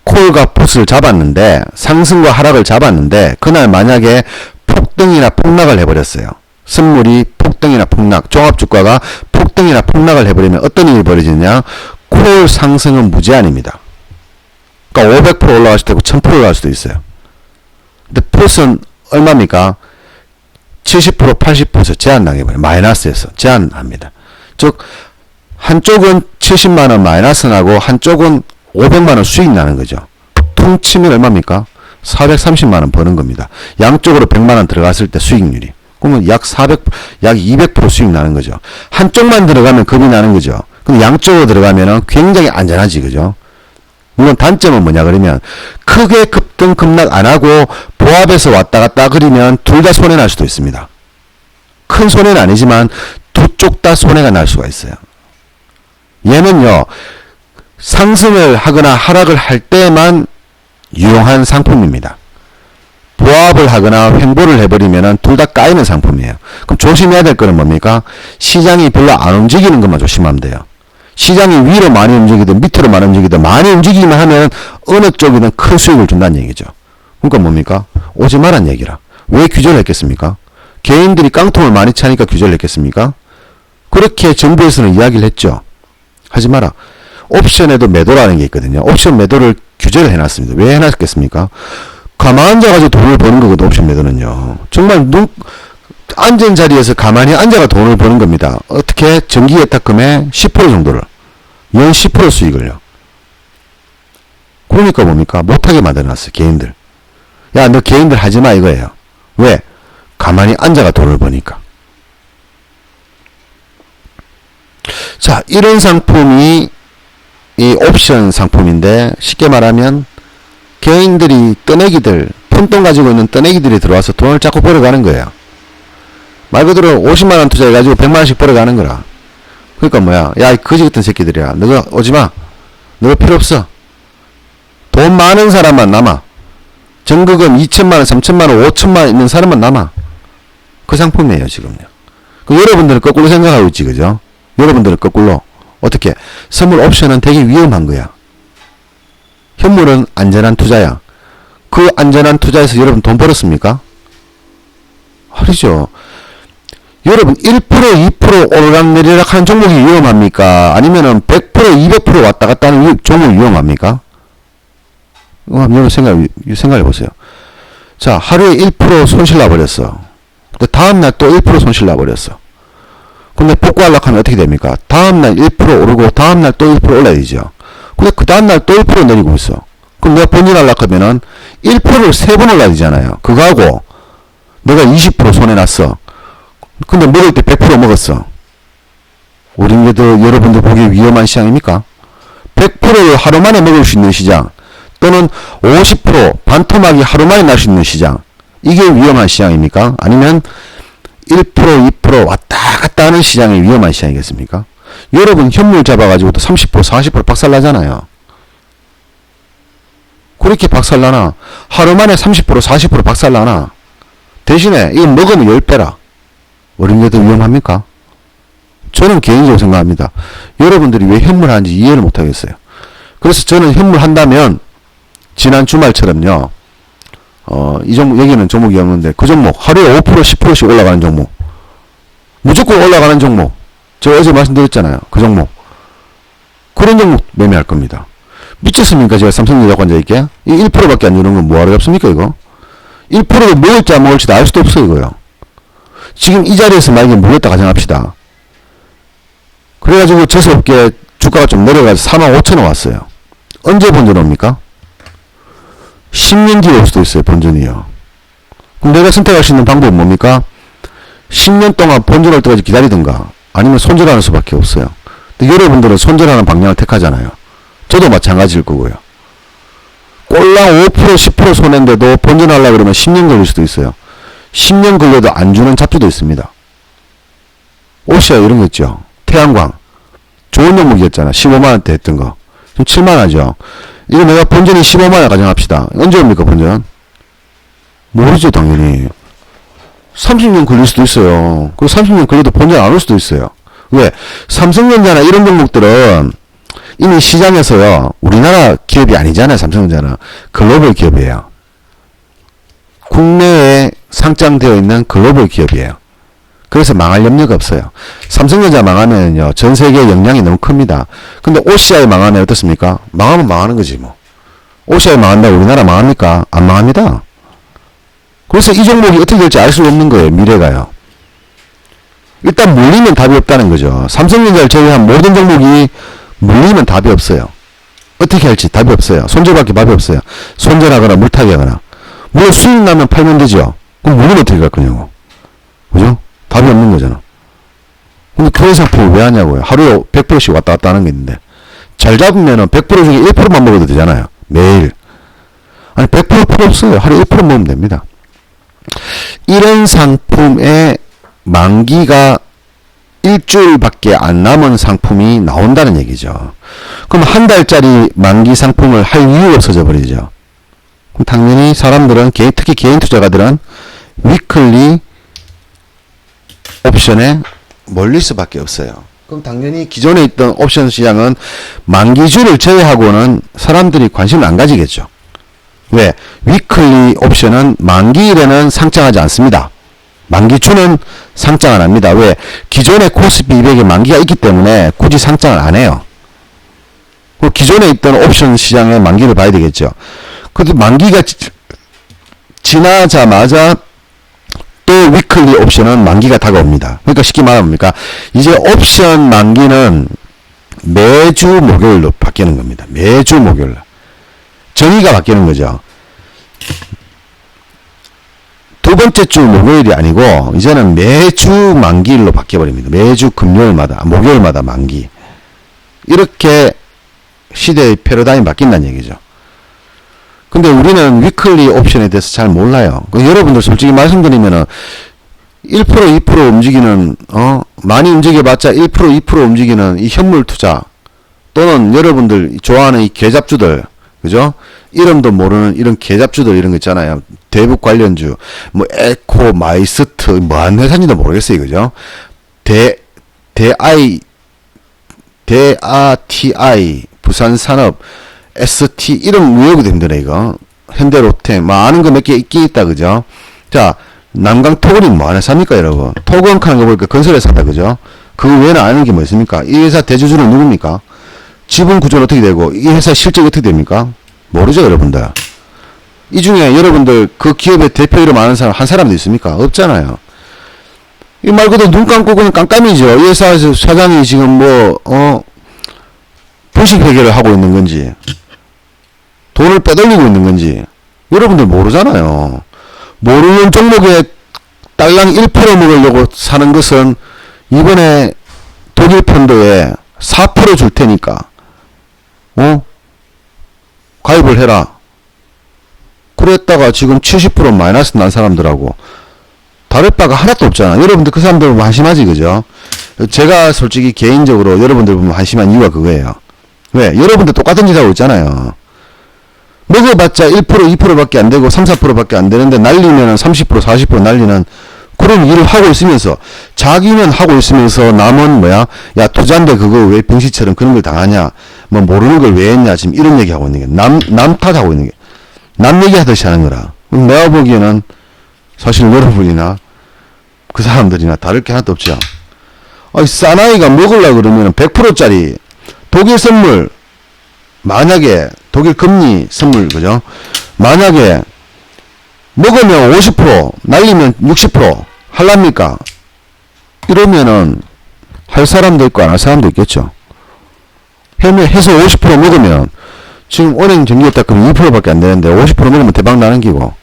콜과 풋을 잡았는데, 상승과 하락을 잡았는데, 그날 만약에 폭등이나 폭락을 해버렸어요. 선물이 폭등이나 폭락, 종합주가가 폭등이나 폭락을 해버리면 어떤 일이 벌어지느냐? 콜 상승은 무제한입니다. 그러니까 500% 올라갈 수도 있고 1000% 올라갈 수도 있어요. 근데 풋은 얼마입니까? 70% 80% 제한당해버려요. 마이너스에서 제한합니다. 즉 한쪽은 70만원 마이너스 나고 한쪽은 500만원 수익 나는 거죠. 퉁 치면 얼마입니까? 430만원 버는 겁니다. 양쪽으로 100만원 들어갔을 때 수익률이. 그러면 약 200% 수익 나는 거죠. 한쪽만 들어가면 겁이 나는 거죠. 근데 양쪽으로 들어가면은 굉장히 안전하지, 그죠? 물론 단점은 뭐냐 그러면 크게 급등 급락 안 하고 보합에서 왔다 갔다 그리면 둘 다 손해 날 수도 있습니다. 큰 손해는 아니지만 두 쪽 다 손해가 날 수가 있어요. 얘는요, 상승을 하거나 하락을 할 때만 유용한 상품입니다. 보합을 하거나 횡보를 해버리면 둘 다 까이는 상품이에요. 그럼 조심해야 될 거는 뭡니까? 시장이 별로 안 움직이는 것만 조심하면 돼요. 시장이 위로 많이 움직이든 밑으로 많이 움직이든 많이 움직이기만 하면 어느 쪽이든 큰 수익을 준다는 얘기죠. 그러니까 뭡니까? 오지 마란 얘기라. 왜 규제를 했겠습니까? 개인들이 깡통을 많이 차니까 규제를 했겠습니까? 그렇게 정부에서는 이야기를 했죠. 하지 마라. 옵션에도 매도라는 게 있거든요. 옵션 매도를 규제를 해놨습니다. 왜 해놨겠습니까? 가만히 앉아가지고 돈을 버는 거거든, 옵션 매도는요. 정말 앉은 자리에서 가만히 앉아가 돈을 버는 겁니다. 어떻게? 정기 예탁금의 10% 정도를. 연 10% 수익을요. 그러니까 뭡니까? 못하게 만들어놨어요, 개인들. 야, 너 개인들 하지 마, 이거예요. 왜? 가만히 앉아가 돈을 버니까. 자, 이런 상품이 이 옵션 상품인데, 쉽게 말하면 개인들이 떠내기들, 푼돈 가지고 있는 떠내기들이 들어와서 돈을 자꾸 벌어가는 거예요. 말 그대로 50만원 투자해가지고 100만원씩 벌어가는 거라. 그러니까 뭐야, 야, 이 거지 같은 새끼들이야. 너가 오지마. 너가 필요 없어. 돈 많은 사람만 남아. 전국은 2천만원, 3천만원, 5천만원 있는 사람만 남아. 그 상품이에요, 지금요. 그 여러분들은 거꾸로 생각하고 있지, 그죠? 여러분들은 거꾸로. 어떻게? 선물 옵션은 되게 위험한 거야. 현물은 안전한 투자야. 그 안전한 투자에서 여러분 돈 벌었습니까? 아니죠. 여러분 1% 2% 오르락내리락 하는 종목이 위험합니까? 아니면은 100% 200% 왔다 갔다 하는 종목이 위험합니까? 여러분 생각해 보세요. 자, 하루에 1% 손실 나버렸어. 다음날 또 1% 손실 나버렸어. 근데 폭구하락하면 어떻게 됩니까? 다음날 1% 오르고 다음날 또 1% 올라야 되죠. 근데 그 다음날 또 1% 내리고 있어. 그럼 내가 본인하락하면은 1%를 3번 올라야 되잖아요. 그거하고 내가 20% 손해났어. 근데 먹을 때 100% 먹었어. 우리도 여러분들 보기에 위험한 시장입니까? 100%를 하루 만에 먹을 수 있는 시장, 또는 50% 반토막이 하루 만에 날 수 있는 시장, 이게 위험한 시장입니까? 아니면 1% 2% 왔다 갔다 하는 시장이 위험한 시장이겠습니까? 여러분 현물 잡아가지고도 30% 40% 박살나잖아요. 그렇게 박살나나? 하루 만에 30% 40% 박살나나? 대신에 이거 먹으면 10배라. 어린애도 위험합니까? 저는 개인적으로 생각합니다. 여러분들이 왜 현물 하는지 이해를 못하겠어요. 그래서 저는 현물 한다면 지난 주말처럼요. 이 종목, 여기는 종목이 없는데 그 종목 하루에 5% 10%씩 올라가는 종목, 무조건 올라가는 종목, 제가 어제 말씀드렸잖아요. 그 종목, 그런 종목 매매할 겁니다. 미쳤습니까? 제가 삼성전자 관자에게 이 1%밖에 안 주는 건 뭐하러 잡습니까? 이거 1%를 먹을지 안 먹을지도 알 수도 없어요. 이거요. 지금 이 자리에서 만약에 물렸다 가정합시다. 그래가지고 재수없게 주가가 좀 내려가서 45,000원 왔어요. 언제 본전 옵니까? 10년 뒤에 올 수도 있어요. 본전이요. 그럼 내가 선택할 수 있는 방법은 뭡니까? 10년 동안 본전 올 때까지 기다리든가 아니면 손절하는 수밖에 없어요. 근데 여러분들은 손절하는 방향을 택하잖아요. 저도 마찬가지일 거고요. 꼴랑 5% 10% 손해인데도 본전하려고 그러면 10년 걸릴 수도 있어요. 10년 걸려도 안 주는 잡주도 있습니다. 오시아 이런 거 있죠. 태양광 좋은 종목이었잖아. 15만원대 했던 거 지금 7만원이죠. 이거 내가 본전이 15만원 가정합시다. 언제 옵니까 본전? 모르죠 당연히. 30년 걸릴 수도 있어요. 그 30년 걸려도 본전 안 올 수도 있어요. 왜? 삼성전자나 이런 종목들은 이미 시장에서요, 우리나라 기업이 아니잖아요. 삼성전자는 글로벌 기업이에요. 국내에 상장되어 있는 글로벌 기업이에요. 그래서 망할 염려가 없어요. 삼성전자 망하면요, 전 세계 영향이 너무 큽니다. 근데 OCI 망하면 어떻습니까? 망하면 망하는 거지 뭐. OCI 망한다고 우리나라 망합니까? 안 망합니다. 그래서 이 종목이 어떻게 될지 알 수 없는 거예요. 미래가요. 일단 물리면 답이 없다는 거죠. 삼성전자를 제외한 모든 종목이 물리면 답이 없어요. 어떻게 할지 답이 없어요. 손절밖에 답이 없어요. 손절하거나 물타기 하거나. 물론 수익 나면 팔면 되죠. 그럼 물리면 어떻게 갈 거냐고. 그죠? 답이 없는 거잖아. 근데 그런 상품을 왜 하냐고요. 하루에 100%씩 왔다 갔다 하는 게 있는데. 잘 잡으면은 100% 중에 1%만 먹어도 되잖아요. 매일. 아니, 100% 필요 없어요. 하루에 1% 먹으면 됩니다. 이런 상품의 만기가 일주일밖에 안 남은 상품이 나온다는 얘기죠. 그럼 한 달짜리 만기 상품을 할 이유가 없어져 버리죠. 그럼 당연히 사람들은 특히 개인 투자가들은 위클리 옵션에 몰릴 수밖에 없어요. 그럼 당연히 기존에 있던 옵션 시장은 만기주를 제외하고는 사람들이 관심을 안 가지겠죠. 왜? 위클리 옵션은 만기일에는 상장하지 않습니다. 만기주는 상장 안 합니다. 왜? 기존의 코스피 200에 만기가 있기 때문에 굳이 상장을 안 해요. 기존에 있던 옵션 시장의 만기를 봐야 되겠죠. 그래도 만기가 지나자마자 또 위클리 옵션은 만기가 다가옵니다. 그러니까 쉽게 말하면 이제 옵션 만기는 매주 목요일로 바뀌는 겁니다. 매주 목요일. 정의가 바뀌는 거죠. 두 번째 주 목요일이 아니고 이제는 매주 만기일로 바뀌어버립니다. 매주 금요일마다 목요일마다 만기. 이렇게 시대의 패러다임이 바뀐다는 얘기죠. 근데 우리는 위클리 옵션에 대해서 잘 몰라요. 여러분들 솔직히 말씀드리면은 1% 2% 움직이는 많이 움직여봤자 1% 2% 움직이는 이 현물 투자 또는 여러분들 좋아하는 이 계잡주들, 그죠? 이름도 모르는 이런 계잡주들 이런 거 있잖아요. 대북 관련주, 뭐 에코, 마이스트, 뭐한 회사인지도 모르겠어요, 그죠? 대아TI, 부산산업, ST 이름 외우기도 힘드네 이거. 현대로템 뭐 아는 거 몇 개 있긴 있다, 그죠? 자, 남강토그린 뭐 하나 삽니까 여러분? 토그원크 하는 거 보니까 건설회사다, 그죠? 그 외에는 아는 게 뭐 있습니까? 이 회사 대주주는 누굽니까? 지분 구조는 어떻게 되고 이 회사 실적이 어떻게 됩니까? 모르죠 여러분들. 이 중에 여러분들 그 기업의 대표 이름 아는 사람 한 사람도 있습니까? 없잖아요. 이 말 그대로 눈 감고 그냥 깜깜이죠. 이 회사에서 사장이 지금 부식 회계를 하고 있는 건지 돈을 빼돌리고 있는 건지 여러분들 모르잖아요. 모르는 종목에 딸랑 1% 먹으려고 사는 것은 이번에 독일 펀드에 4% 줄 테니까 가입을 해라. 그랬다가 지금 70% 마이너스 난 사람들하고 다를 바가 하나도 없잖아. 여러분들 그 사람들 보면 한심하지, 그죠? 제가 솔직히 개인적으로 여러분들 보면 한심한 이유가 그거예요. 왜? 여러분들 똑같은 짓 하고 있잖아요. 먹어봤자 1% 2%밖에 안 되고 3, 4%밖에 안 되는데 날리면 30% 40% 날리는 그런 일을 하고 있으면서 자기는 하고 있으면서 남은 야 투자인데 그거 왜 병시처럼 그런 걸 당하냐, 뭐 모르는 걸 왜 했냐, 지금 이런 얘기 하고 있는 게 남 탓하고 있는 게 남 얘기하듯이 하는 거라. 내가 보기에는 사실 여러분이나 그 사람들이나 다를 게 하나도 없죠. 사나이가 먹으려고 그러면 100%짜리 독일 선물, 만약에 독일 금리 선물, 그죠? 만약에 먹으면 50% 날리면 60% 할랍니까? 이러면은 할 사람도 있고 안 할 사람도 있겠죠. 해서 50% 먹으면 지금 은행 정기에 딱 그럼 2%밖에 안 되는데 50% 먹으면 대박 나는 기고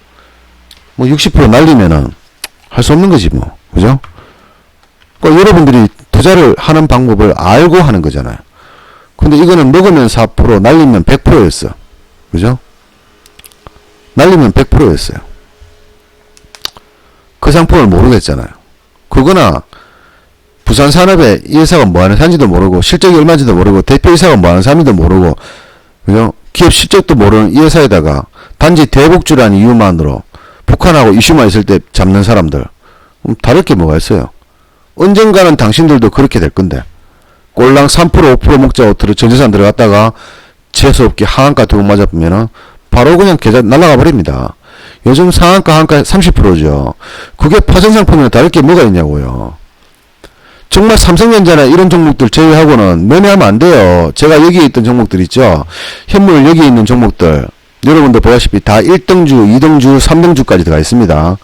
뭐 60% 날리면은 할 수 없는 거지 뭐, 그죠? 그러니까 여러분들이 투자를 하는 방법을 알고 하는 거잖아요. 근데 이거는 먹으면 4% 날리면 100%였어, 그죠? 날리면 100%였어요. 그 상품을 모르겠잖아요. 그거나 부산산업에 이 회사가 뭐하는 사람인지도 모르고 실적이 얼마인지도 모르고 대표이사가 뭐하는 사람인지도 모르고, 그죠? 기업 실적도 모르는 이 회사에다가 단지 대북주라는 이유만으로 북한하고 이슈만 있을 때 잡는 사람들, 다를 게 뭐가 있어요? 언젠가는 당신들도 그렇게 될 건데 꼴랑 3% 5% 먹자고 전재산 들어갔다가 재수없게 하한가 두고 맞아보면은 바로 그냥 계좌 날아가 버립니다. 요즘 상한가 하한가 30%죠. 그게 파생상품이랑 다를 게 뭐가 있냐고요. 정말 삼성전자나 이런 종목들 제외하고는 매매하면 안 돼요. 제가 여기에 있던 종목들 있죠. 현물 여기에 있는 종목들 여러분들 보다시피 다 1등주, 2등주, 3등주까지 들어가 있습니다.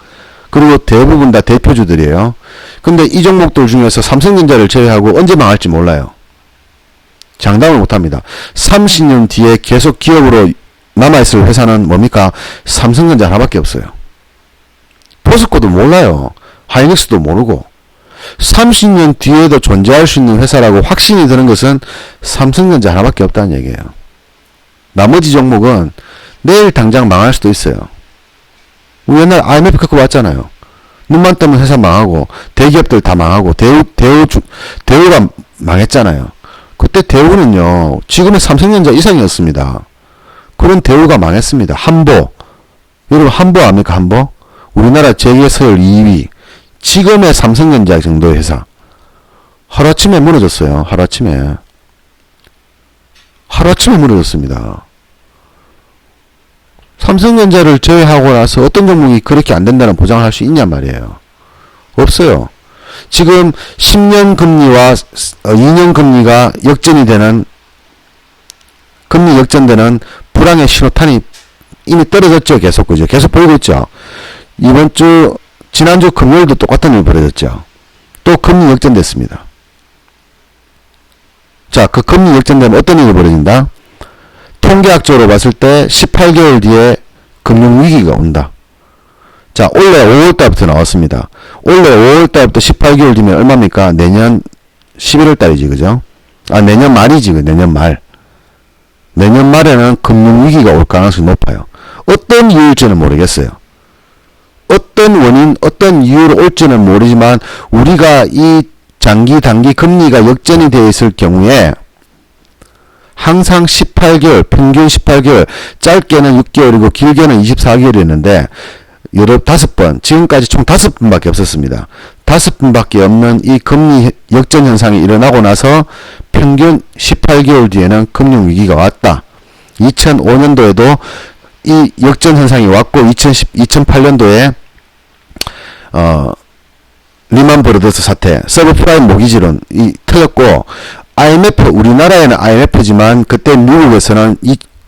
그리고 대부분 다 대표주들이에요. 근데 이 종목들 중에서 삼성전자를 제외하고 언제 망할지 몰라요. 장담을 못합니다. 30년 뒤에 계속 기업으로 남아있을 회사는 뭡니까? 삼성전자 하나밖에 없어요. 포스코도 몰라요. 하이닉스도 모르고. 30년 뒤에도 존재할 수 있는 회사라고 확신이 드는 것은 삼성전자 하나밖에 없다는 얘기예요. 나머지 종목은 내일 당장 망할 수도 있어요. 우리 옛날 IMF 겪고 왔잖아요. 눈만 뜨면 회사 망하고 대기업들 다 망하고 대우가 망했잖아요. 그때 대우는요 지금의 삼성전자 이상이었습니다. 그런 대우가 망했습니다. 한보, 여러분 한보 압니까? 한보? 우리나라 재계서열 2위, 지금의 삼성전자 정도의 회사 하루아침에 무너졌어요. 하루아침에 무너졌습니다. 삼성전자를 제외하고 나서 어떤 종목이 그렇게 안 된다는 보장을 할 수 있냔 말이에요. 없어요. 지금 10년 금리와 2년 금리가 역전이 되는, 금리 역전되는 불황의 신호탄이 이미 떨어졌죠. 계속, 그죠? 계속 보이고 있죠. 지난주 금요일도 똑같은 일이 벌어졌죠. 또 금리 역전됐습니다. 자, 그 금리 역전되면 어떤 일이 벌어진다? 통계학적으로 봤을 때 18개월 뒤에 금융위기가 온다. 자, 올해 5월달부터 나왔습니다. 올해 5월달부터 18개월 뒤면 얼마입니까? 내년 11월달이지, 그죠? 내년 말이지, 내년 말. 내년 말에는 금융위기가 올 가능성이 높아요. 어떤 이유일지는 모르겠어요. 어떤 원인, 어떤 이유로 올지는 모르지만, 우리가 이 장기, 단기 금리가 역전이 되어 있을 경우에, 항상 18개월, 평균 18개월, 짧게는 6개월이고 길게는 24개월이었는데 여러 5번, 지금까지 총 5번밖에 없었습니다. 5번밖에 없는 이 금리 역전 현상이 일어나고 나서 평균 18개월 뒤에는 금융위기가 왔다. 2005년도에도 이 역전 현상이 왔고 2008년도에 리만 브러더스 사태, 서브프라임 모기지론 이 터졌고 IMF, 우리나라에는 IMF지만 그때 미국에서는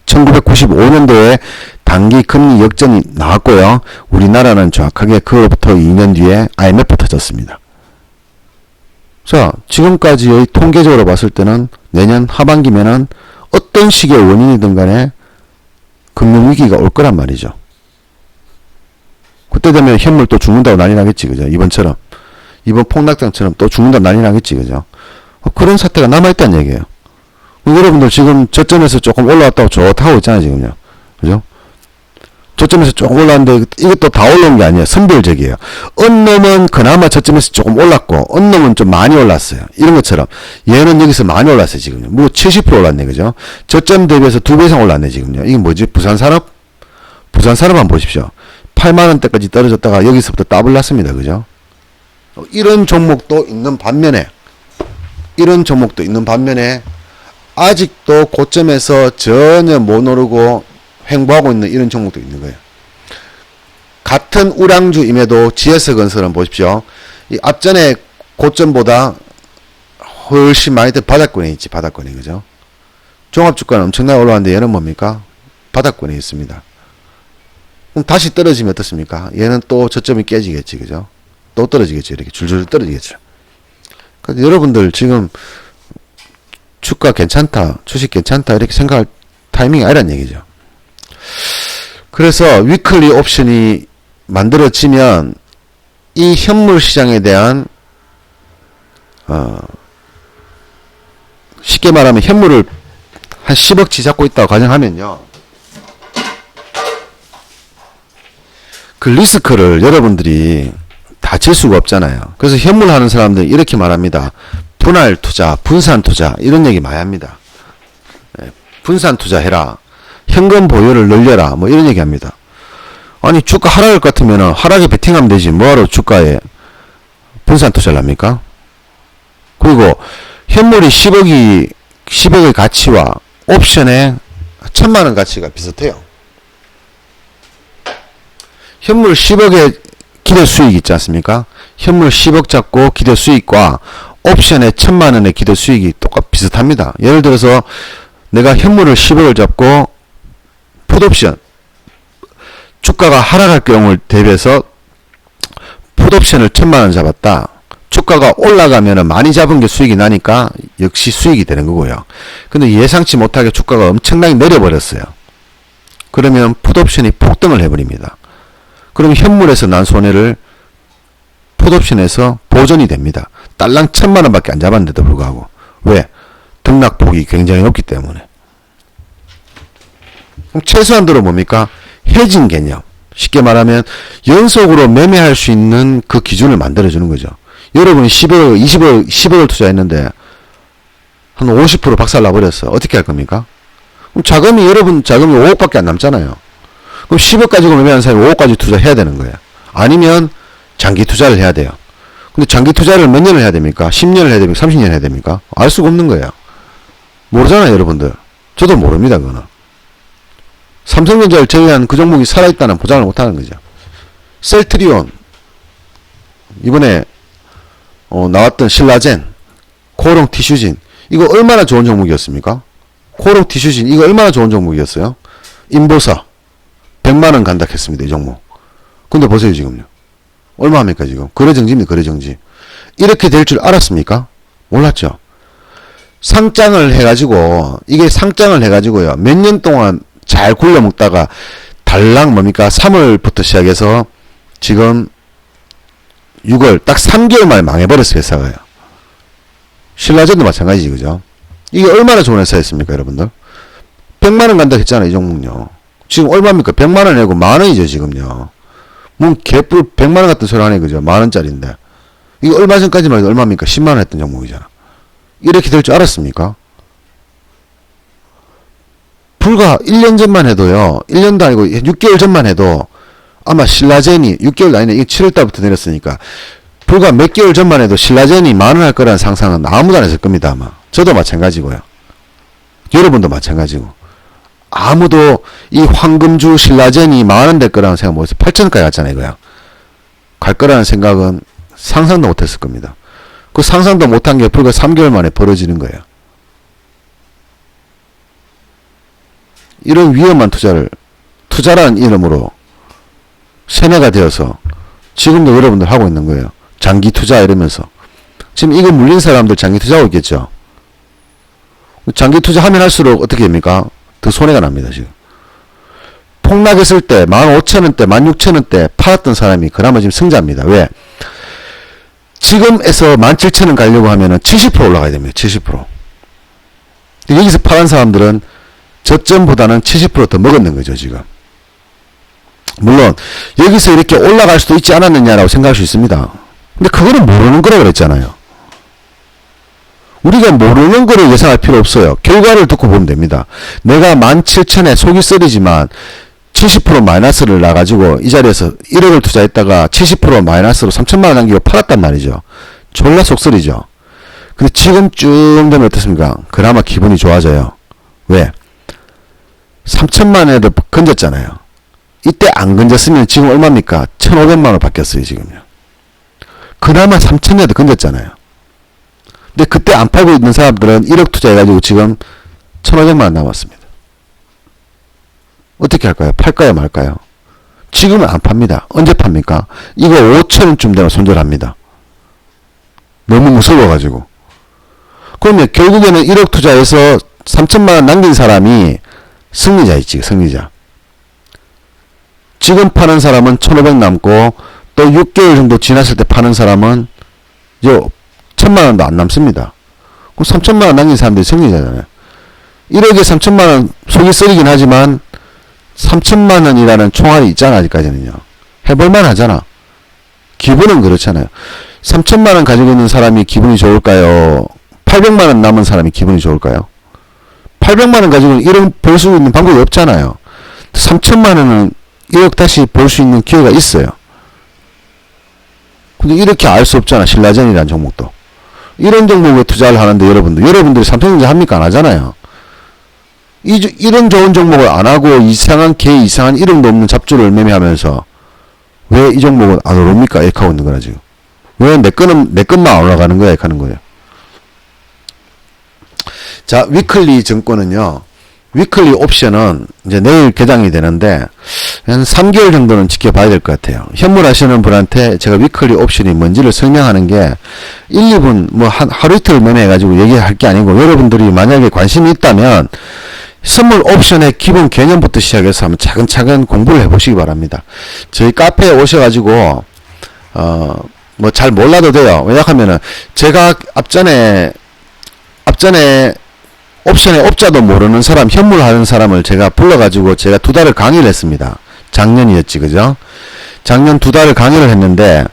1995년도에 단기 금리 역전이 나왔고요. 우리나라는 정확하게 그로부터 2년 뒤에 IMF 터졌습니다. 자, 지금까지의 통계적으로 봤을 때는 내년 하반기면은 어떤 식의 원인이든 간에 금융위기가 올 거란 말이죠. 그때 되면 현물 또 죽는다고 난리 나겠지, 그죠? 이번 폭락장처럼 또 죽는다고 난리 나겠지, 그죠? 그런 사태가 남아있다는 얘기예요. 여러분들 지금 저점에서 조금 올라왔다고 좋다고 있잖아요, 지금요. 그죠? 저점에서 조금 올라왔는데 이것도 다 올라온 게 아니에요. 선별적이에요. 어느 놈은 그나마 저점에서 조금 올랐고 어느 놈은 좀 많이 올랐어요. 이런 것처럼 얘는 여기서 많이 올랐어요, 지금요. 뭐 70% 올랐네, 그죠? 저점 대비해서 2배 이상 올랐네, 지금요. 이게 뭐지? 부산산업 한번 보십시오. 8만원대까지 떨어졌다가 여기서부터 더블 났습니다, 그죠? 이런 종목도 있는 반면에 아직도 고점에서 전혀 못 오르고 횡보하고 있는 이런 종목도 있는 거예요. 같은 우량주임에도 GS건설은 보십시오. 이 앞전에 고점보다 훨씬 많이 더 바닥권에 있지, 바닥권에, 그죠? 종합주가는 엄청나게 올라왔는데 얘는 뭡니까? 바닥권에 있습니다. 그럼 다시 떨어지면 어떻습니까? 얘는 또 저점이 깨지겠지, 그죠? 또 떨어지겠죠. 이렇게 줄줄 떨어지겠죠. 그러니까 여러분들 지금 주가 괜찮다, 주식 괜찮다 이렇게 생각할 타이밍이 아니란 얘기죠. 그래서 위클리 옵션이 만들어지면 이 현물 시장에 대한 쉽게 말하면 현물을 한 10억치 잡고 있다고 가정하면요, 그 리스크를 여러분들이 다 질 수가 없잖아요. 그래서 현물 하는 사람들이 이렇게 말합니다. 분할 투자, 분산 투자 이런 얘기 많이 합니다. 분산 투자해라, 현금 보유를 늘려라, 뭐 이런 얘기 합니다. 아니 주가 하락할 것 같으면 하락에 베팅하면 되지, 뭐하러 주가에 분산 투자를 합니까? 그리고 현물이 10억의 가치와 옵션의 1000만원 가치가 비슷해요. 현물 10억의 기대 수익 있지 않습니까? 현물 10억 잡고 기대 수익과 옵션의 1000만원의 기대 수익이 비슷합니다. 예를 들어서 내가 현물을 10억을 잡고 풋옵션, 주가가 하락할 경우를 대비해서 풋옵션을 1000만원 잡았다. 주가가 올라가면은 많이 잡은 게 수익이 나니까 역시 수익이 되는 거고요. 근데 예상치 못하게 주가가 엄청나게 내려버렸어요. 그러면 풋옵션이 폭등을 해버립니다. 그럼 현물에서 난 손해를 풋옵션에서 보전이 됩니다. 딸랑 1000만 원밖에 안 잡았는데도 불구하고. 왜? 등락폭이 굉장히 높기 때문에. 그럼 최소한도로 뭡니까? 해진 개념. 쉽게 말하면 연속으로 매매할 수 있는 그 기준을 만들어주는 거죠. 여러분이 10억, 20억, 10억을 투자했는데 한 50% 박살나버렸어. 어떻게 할 겁니까? 그럼 자금이, 여러분 자금이 5억밖에 안 남잖아요. 그럼 10억 가지고 매매하는 사람이 5억까지 투자해야 되는 거예요. 아니면 장기 투자를 해야 돼요. 근데 장기 투자를 몇 년을 해야 됩니까? 10년을 해야 됩니까? 30년 해야 됩니까? 알 수가 없는 거예요. 모르잖아요, 여러분들. 저도 모릅니다, 그거는. 삼성전자를 제외한 그 종목이 살아있다는 보장을 못하는 거죠. 셀트리온, 이번에 나왔던 신라젠, 코롱 티슈진, 이거 얼마나 좋은 종목이었습니까? 코롱 티슈진, 이거 얼마나 좋은 종목이었어요? 인보사 100만원 간다 했습니다, 이 종목. 근데 보세요, 지금요. 얼마입니까, 지금? 거래정지입니다, 거래정지. 이렇게 될 줄 알았습니까? 몰랐죠. 상장을 해가지고, 이게 상장을 해가지고요, 몇 년 동안 잘 굴려먹다가 달랑 뭡니까? 3월부터 시작해서 지금 6월 딱 3개월 만에 망해버렸어요, 회사가요. 신라젠도 마찬가지지, 그죠? 이게 얼마나 좋은 회사였습니까, 여러분들? 100만원 간다 했잖아요, 이 종목요. 지금 얼마입니까? 100만원 내고 만원이죠, 지금요. 뭔 개뿔 100만원 같은 소리 하네, 그죠? 만원짜리인데. 이거 얼마 전까지만 해도 얼마입니까? 10만원 했던 종목이잖아. 이렇게 될 줄 알았습니까? 불과 1년 전만 해도요, 1년도 아니고 6개월 전만 해도 아마 신라젠이 6개월 아니네, 이게 7월달부터 내렸으니까 불과 몇 개월 전만 해도 신라젠이 만원 할 거라는 상상은 아무도 안 했을 겁니다, 아마. 저도 마찬가지고요. 여러분도 마찬가지고. 아무도 이 황금주 신라젠이 만원 될 거라는 생각 못했어요. 8천원까지 갔잖아요, 이거야. 갈 거라는 생각은 상상도 못했을 겁니다. 그 상상도 못한 게 불과 3개월 만에 벌어지는 거예요. 이런 위험한 투자를, 투자라는 이름으로 세뇌가 되어서 지금도 여러분들 하고 있는 거예요. 장기 투자 이러면서. 지금 이거 물린 사람들 장기 투자하고 있겠죠. 장기 투자하면 할수록 어떻게 됩니까? 더 손해가 납니다, 지금. 폭락했을 때 15,000원대, 16,000원대 팔았던 사람이 그나마 지금 승자입니다. 왜? 지금에서 17,000원 가려고 하면은 70% 올라가야 됩니다. 70%. 여기서 팔은 사람들은 저점보다는 70% 더 먹었는 거죠, 지금. 물론 여기서 이렇게 올라갈 수도 있지 않았느냐라고 생각할 수 있습니다. 근데 그거는 모르는 거라 그랬잖아요. 우리가 모르는 거를 예상할 필요 없어요. 결과를 듣고 보면 됩니다. 내가 17,000에 속이 쓰리지만 70% 마이너스를 나가지고 이 자리에서 1억을 투자했다가 70% 마이너스로 3천만 원 남기고 팔았단 말이죠. 졸라 속쓰리죠. 근데 지금쯤 되면 어떻습니까? 그나마 기분이 좋아져요. 왜? 3천만 원에도 건졌잖아요. 이때 안 건졌으면 지금 얼마입니까? 1,500만 원 바뀌었어요, 지금요. 그나마 3천에도 건졌잖아요. 근데 그때 안 팔고 있는 사람들은 1억 투자해가지고 지금 1,500만 원 남았습니다. 어떻게 할까요? 팔까요, 말까요? 지금은 안 팝니다. 언제 팝니까? 이거 5천원쯤 되면 손절합니다. 너무 무서워가지고. 그러면 결국에는 1억 투자해서 3천만 원 남긴 사람이 승리자 있지, 승리자. 지금 파는 사람은 1,500 남고 또 6개월 정도 지났을 때 파는 사람은 1,000만 원도 안 남습니다. 그럼 3천만 원 남긴 사람들이 승리자잖아요. 1억에 3천만 원 속이 쓰리긴 하지만 3천만 원이라는 총알이 있잖아, 아직까지는요. 해볼만 하잖아. 기분은 그렇잖아요. 3천만 원 가지고 있는 사람이 기분이 좋을까요? 800만 원 남은 사람이 기분이 좋을까요? 800만 원 가지고는 1억 벌 수 있는 방법이 없잖아요. 3천만 원은 1억 다시 벌 수 있는 기회가 있어요. 근데 이렇게 알 수 없잖아, 신라젠이라는 종목도. 이런 종목에 투자를 하는데 여러분들이 삼성전자 합니까? 안 하잖아요. 이런 좋은 종목을 안 하고 이상한 1억도 없는 잡주를 매매하면서 왜 이 종목은 안 오릅니까? 이렇게 하고 있는 거라, 지금. 왜 내 것만 안 올라가는 거야? 이렇게 하는 거예요. 자, 위클리 증권은요, 위클리 옵션은 이제 내일 개장이 되는데 한 3개월 정도는 지켜봐야 될 것 같아요. 현물 하시는 분한테 제가 위클리 옵션이 뭔지를 설명하는 게 1, 2분 뭐 하루 이틀 매매해가지고 얘기할 게 아니고 여러분들이 만약에 관심이 있다면 선물 옵션의 기본 개념부터 시작해서 한번 차근차근 공부를 해보시기 바랍니다. 저희 카페에 오셔가지고 뭐 잘 몰라도 돼요. 왜냐하면은 제가 앞전에 옵션의 옵자도 모르는 사람, 현물하는 사람을 제가 불러가지고 제가 2달을 강의를 했습니다. 작년이었지, 그죠? 작년 2달을 강의를 했는데,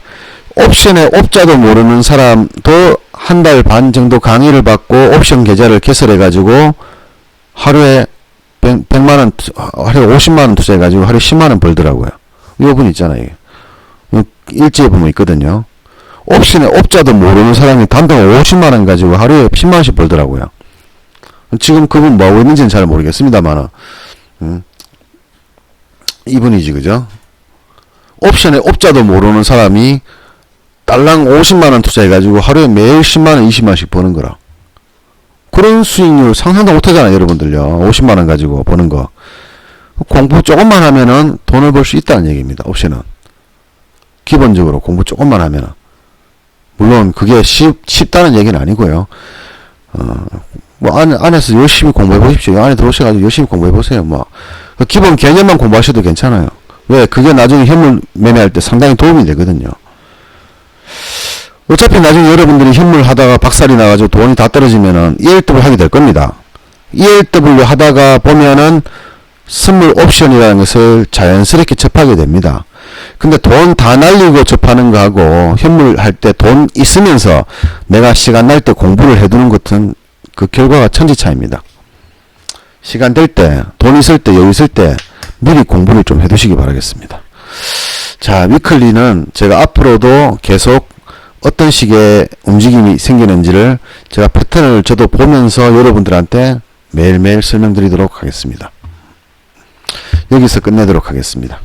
옵션의 옵자도 모르는 사람도 한 달 반 정도 강의를 받고 옵션 계좌를 개설해가지고 하루에 100만원, 하루에 50만원 투자해가지고 하루에 10만원 벌더라고요. 이분 있잖아요. 일지에 보면 있거든요. 옵션의 옵자도 모르는 사람이 단돈 50만원 가지고 하루에 10만원씩 벌더라고요. 지금 그분 뭐 하고 있는지는 잘 모르겠습니다만, 이분이지, 그죠? 옵션에 옵자도 모르는 사람이 달랑 50만원 투자해가지고 하루에 매일 10만원, 20만원씩 버는 거라. 그런 수익률 상상도 못하잖아요, 여러분들요. 50만원 가지고 버는 거. 공부 조금만 하면은 돈을 벌 수 있다는 얘기입니다, 옵션은. 기본적으로 공부 조금만 하면은. 물론 그게 쉽다는 얘기는 아니고요. 뭐 안에서 열심히 공부해 보십시오. 안에 들어오셔가지고 열심히 공부해 보세요. 뭐 그 기본 개념만 공부하셔도 괜찮아요. 왜? 그게 나중에 현물 매매할 때 상당히 도움이 되거든요. 어차피 나중에 여러분들이 현물 하다가 박살이 나가지고 돈이 다 떨어지면은 ELW 하게 될 겁니다. ELW 하다가 보면은 선물 옵션이라는 것을 자연스럽게 접하게 됩니다. 근데 돈 다 날리고 접하는 거하고 현물 할 때 돈 있으면서 내가 시간 날 때 공부를 해두는 것은 그 결과가 천지차이입니다. 시간 될 때, 돈 있을 때, 여유 있을 때 미리 공부를 좀 해두시기 바라겠습니다. 자, 위클리는 제가 앞으로도 계속 어떤 식의 움직임이 생기는지를 제가 패턴을 저도 보면서 여러분들한테 매일매일 설명드리도록 하겠습니다. 여기서 끝내도록 하겠습니다.